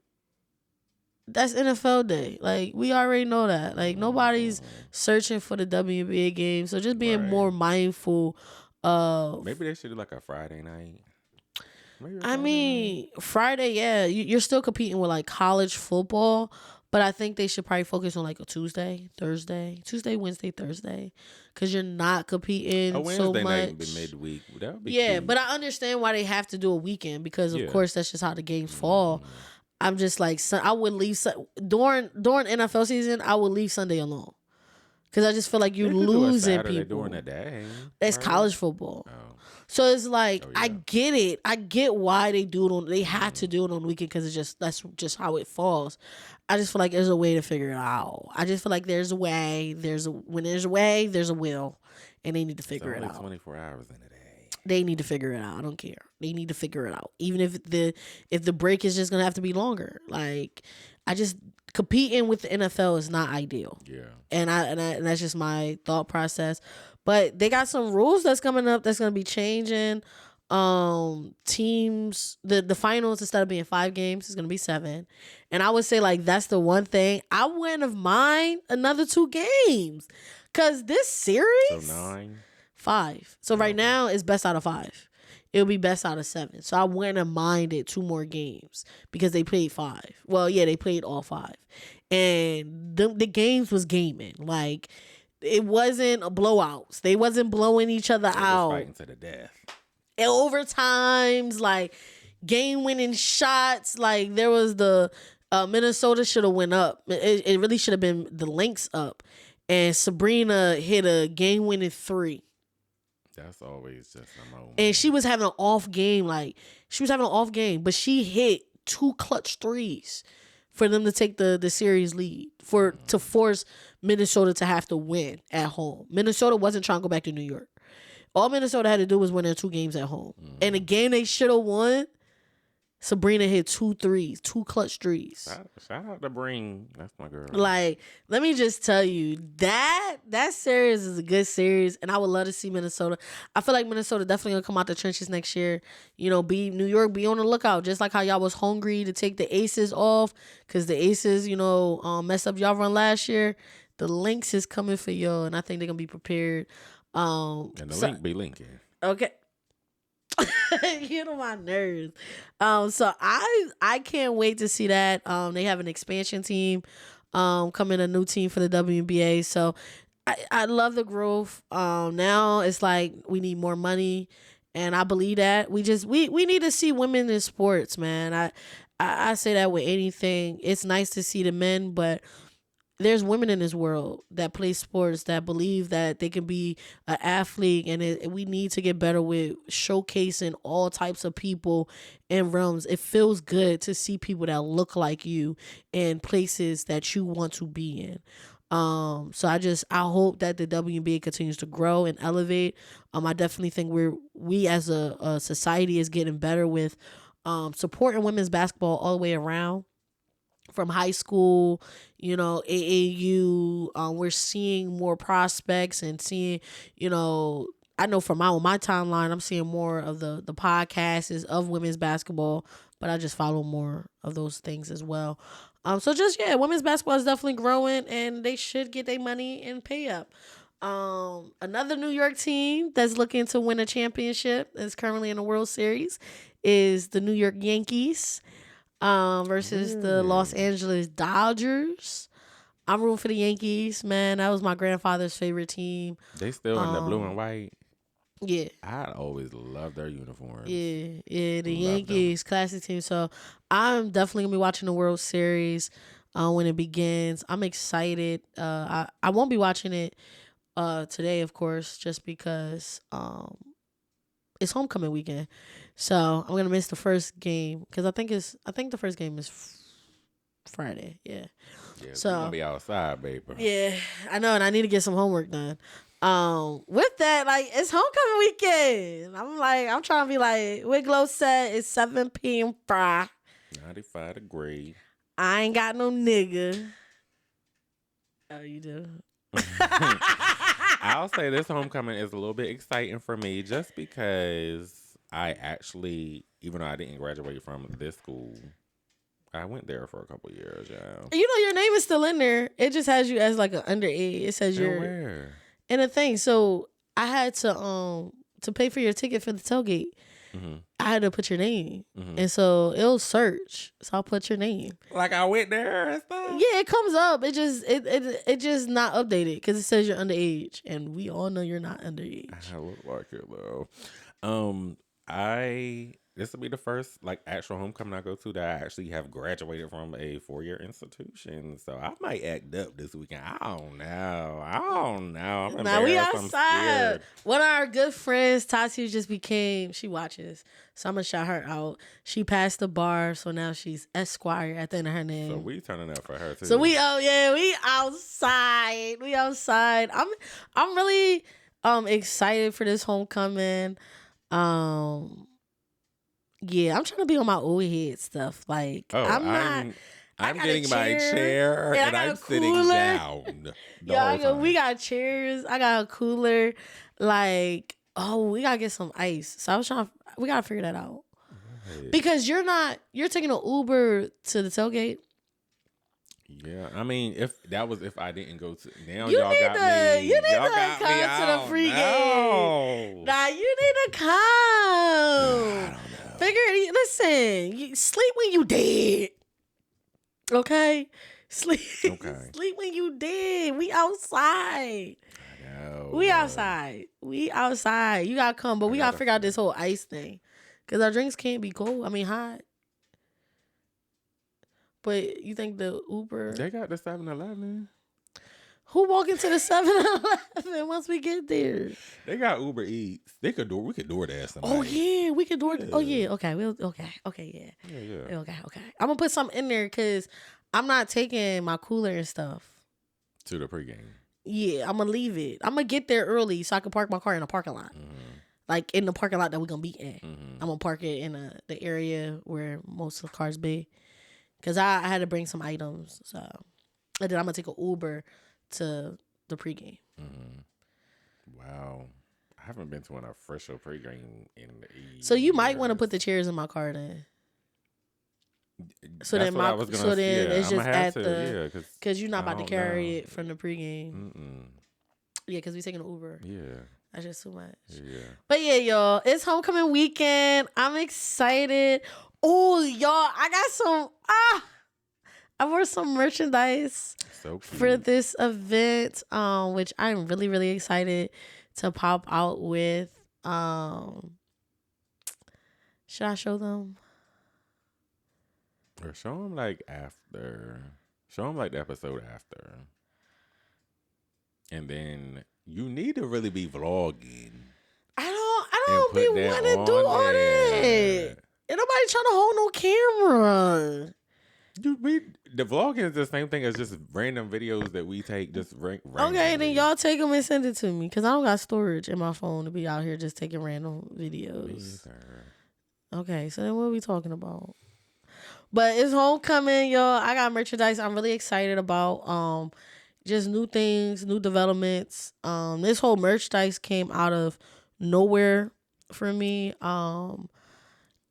that's NFL day. Like we already know that. Like nobody's searching for the WNBA game. So just being more mindful of
maybe they should do like a Friday night.
Friday, yeah. You're still competing with like college football, but I think they should probably focus on like a Tuesday, Wednesday, Thursday, because you're not competing so much.
Night be midweek. That would be cute.
But I understand why they have to do a weekend because of course that's just how the games fall. I'm just like I would leave during NFL season. I would leave Sunday alone because I just feel like you're losing people
during the day.
It's college football. So it's like I get it. I get why they do it on. They had to do it on the weekend because that's just how it falls. I just feel like there's a way to figure it out. I just feel like there's a way. When there's a way, there's a will, and they need to figure it out.
24 hours in a day.
They need to figure it out. I don't care. They need to figure it out. Even if the break is just gonna have to be longer. Like I just competing with the NFL is not ideal.
Yeah.
And that's just my thought process. But they got some rules that's coming up that's gonna be changing. Teams the finals instead of being 5 games is gonna be 7. And I would say like that's the one thing I wouldn't have mind another 2 games. Cause this series 5. So right now it's best out of 5. It'll be best out of 7. So I wouldn't have minded 2 more games because they played 5. Well, yeah, they played all 5. And the games was gaming. Like it wasn't blowouts. They wasn't blowing each other out.
Fighting to the death.
And overtimes, like game-winning shots. Like there was the Minnesota should have went up. It really should have been the Lynx up. And Sabrina hit a game-winning 3.
That's always just a moment.
And she was having an off game. But she hit 2 clutch 3s for them to take the series lead to force Minnesota to have to win at home. Minnesota wasn't trying to go back to New York. All Minnesota had to do was win their 2 games at home. And the game they should have won, Sabrina hit 2 3s, 2 clutch 3s.
Shout out to Breen. That's my girl.
Like, let me just tell you, that series is a good series, and I would love to see Minnesota. I feel like Minnesota definitely gonna come out the trenches next year. You know, New York, be on the lookout. Just like how y'all was hungry to take the Aces off, because the Aces, you know, messed up y'all run last year. The Lynx is coming for y'all, and I think they're gonna be prepared.
And the link be linking.
Okay. Get on my nerves. So I can't wait to see that. They have an expansion team, coming, a new team for the WNBA. So I love the growth. Now it's like we need more money, and I believe that we need to see women in sports, man. I say that with anything. It's nice to see the men, but there's women in this world that play sports that believe that they can be an athlete, and we need to get better with showcasing all types of people in realms. It feels good to see people that look like you in places that you want to be in. So I hope that the WNBA continues to grow and elevate. I definitely think we as a society is getting better with supporting women's basketball all the way around. From high school, AAU, we're seeing more prospects and seeing, I know from my timeline, I'm seeing more of the podcasts of women's basketball, but I just follow more of those things as well. So women's basketball is definitely growing, and they should get their money and pay up. Another New York team that's looking to win a championship is currently in the World Series is the New York Yankees. Versus the Los Angeles Dodgers. I'm rooting for the Yankees, man. That was my grandfather's favorite team.
They still in the blue and white.
Yeah.
I always loved their uniforms.
Yeah, the Yankees, classic team. So I'm definitely gonna be watching the World Series when it begins. I'm excited. I won't be watching it today, of course, just because it's homecoming weekend. So I'm gonna miss the first game because I think the first game is Friday. Yeah.
So you're gonna be outside, baby.
Yeah, I know, and I need to get some homework done. With that, like, it's homecoming weekend. I'm trying to be like what Glow said. It's 7 p.m. Friday.
95 degrees.
I ain't got no nigga. Oh, you do.
I'll say this homecoming is a little bit exciting for me just because I actually, even though I didn't graduate from this school, I went there for a couple years, yeah.
Your name is still in there. It just has you as like an underage. It says you're
where?
In a thing. So I had to pay for your ticket for the tailgate. Mm-hmm. I had to put your name, and so it'll search. So I'll put your name.
Like I went there and stuff.
Yeah, it comes up. It just not updated because it says you're underage, and we all know you're not underage.
I look like it though. This will be the first like actual homecoming I go to that I actually have graduated from a 4-year institution. So I might act up this weekend. I don't know. I'm
now we outside. One of our good friends, Tati, she watches. So I'm gonna shout her out. She passed the bar, so now she's Esquire at the end of her name.
So we turning up for her too.
So we outside. We outside. I'm really excited for this homecoming. Yeah, I'm trying to be on my old head stuff. Like, I'm
getting my chair and I'm sitting down.
We got chairs. I got a cooler. Like, we gotta get some ice. So we gotta figure that out. Right. Because you're taking an Uber to the tailgate.
Yeah, I mean, if I didn't go to now,
you
y'all
need
got
to,
me.
You need
y'all
to
got
come
me
to
out.
the pregame. Nah, you need to come. I don't know. Listen, sleep when you dead. Okay? Sleep when you dead. We outside.
I know.
We outside. You gotta come, but we gotta figure out this whole ice thing. Because our drinks can't be cold. I mean, hot. But you think the Uber...
They got the 7-Eleven.
Who walk into the 7-Eleven once we get there?
They got Uber Eats. We could DoorDash somebody.
Oh yeah, we could DoorDash. Oh yeah, okay. Okay, yeah.
Yeah.
Okay. I'm gonna put something in there because I'm not taking my cooler and stuff
to the pregame.
Yeah, I'm gonna leave it. I'm gonna get there early so I can park my car in a parking lot. Mm-hmm. Like in the parking lot that we're gonna be in. Mm-hmm. I'm gonna park it in the area where most of the cars be. Cause I had to bring some items, so and then I'm gonna take an Uber to the pregame.
Mm-hmm. Wow, I haven't been to an official pregame in years.
So you might want to put the chairs in my car then. So then it's just at because you're not about to carry it from the pregame. Mm-mm. Yeah, because we taking an Uber.
Yeah.
That's just too much.
Yeah.
But yeah, y'all, it's homecoming weekend. I'm excited. Oh, y'all, I wore some merchandise for this event, which I'm really, really excited to pop out with. Should I show them?
Or show them like after. Show them like the episode after. And then you need to really be vlogging.
I don't be wanting to do all that. Ain't nobody trying to hold no camera.
The vlogging is the same thing as just random videos that we take. Just
okay, then y'all take them and send it to me because I don't got storage in my phone to be out here just taking random videos. Okay, so then what are we talking about? But it's homecoming, y'all. I got merchandise I'm really excited about. Just new things, new developments. This whole merchandise came out of nowhere for me. And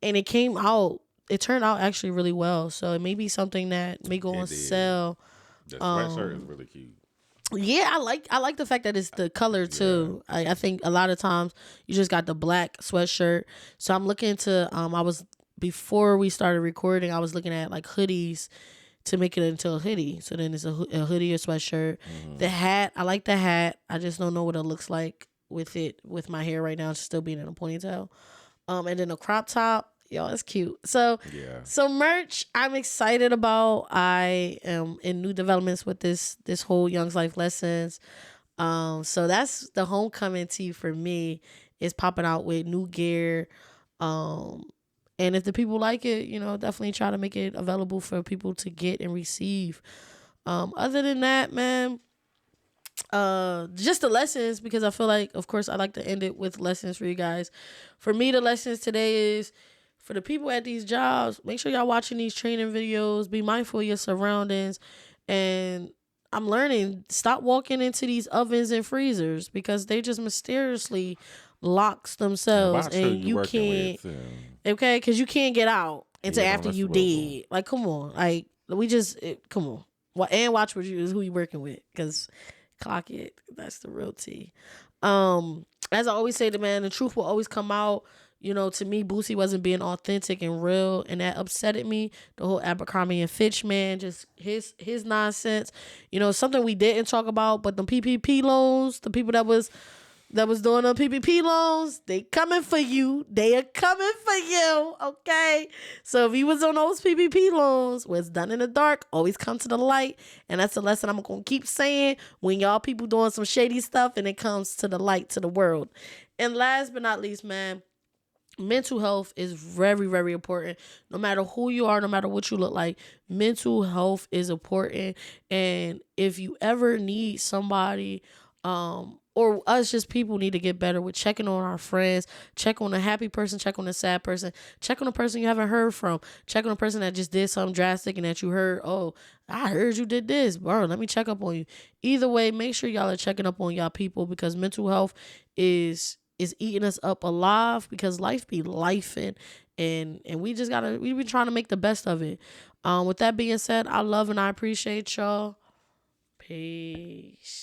it came out. It turned out actually really well. So it may be something that may go on sale.
The sweatshirt is really cute.
Yeah, I like the fact that it's the color too. Yeah. I think a lot of times you just got the black sweatshirt. So I'm looking to before we started recording, I was looking at like hoodies to make it into a hoodie. So then it's a hoodie or sweatshirt. Mm-hmm. The hat, I like the hat. I just don't know what it looks like with my hair right now. It's still being in a ponytail. And then a crop top. Yo, it's cute. So merch, I'm excited about. I am in new developments with this whole Young's Life Lessons. So that's the homecoming tea for me. Is popping out with new gear. And if the people like it, definitely try to make it available for people to get and receive. Other than that, man, just the lessons, because I feel like, of course, I like to end it with lessons for you guys. For me, the lessons today is, for the people at these jobs, make sure y'all watching these training videos. Be mindful of your surroundings. And I'm learning, stop walking into these ovens and freezers because they just mysteriously locks themselves. And you can't, okay, because you can't get out until after you dead. Like, come on. Like, come on. And watch who you working with, because clock it. That's the real tea. As I always say, the truth will always come out. To me, Boosie wasn't being authentic and real, and that upsetted me. The whole Abercrombie and Fitch, man, just his nonsense. Something we didn't talk about, but the PPP loans, the people that was doing the PPP loans, they coming for you. They are coming for you, okay? So if you was on those PPP loans, what's done in the dark always come to the light, and that's a lesson I'm going to keep saying when y'all people doing some shady stuff and it comes to the light, to the world. And last but not least, man, mental health is very, very important. No matter who you are, no matter what you look like, mental health is important. And if you ever need somebody, or us just people need to get better with checking on our friends, check on a happy person, check on a sad person, check on a person you haven't heard from, check on a person that just did something drastic and that you heard, oh, I heard you did this, bro, let me check up on you. Either way, make sure y'all are checking up on y'all people, because mental health is eating us up alive, because life be lifing, and we be trying to make the best of it. With that being said, I love and I appreciate y'all. Peace.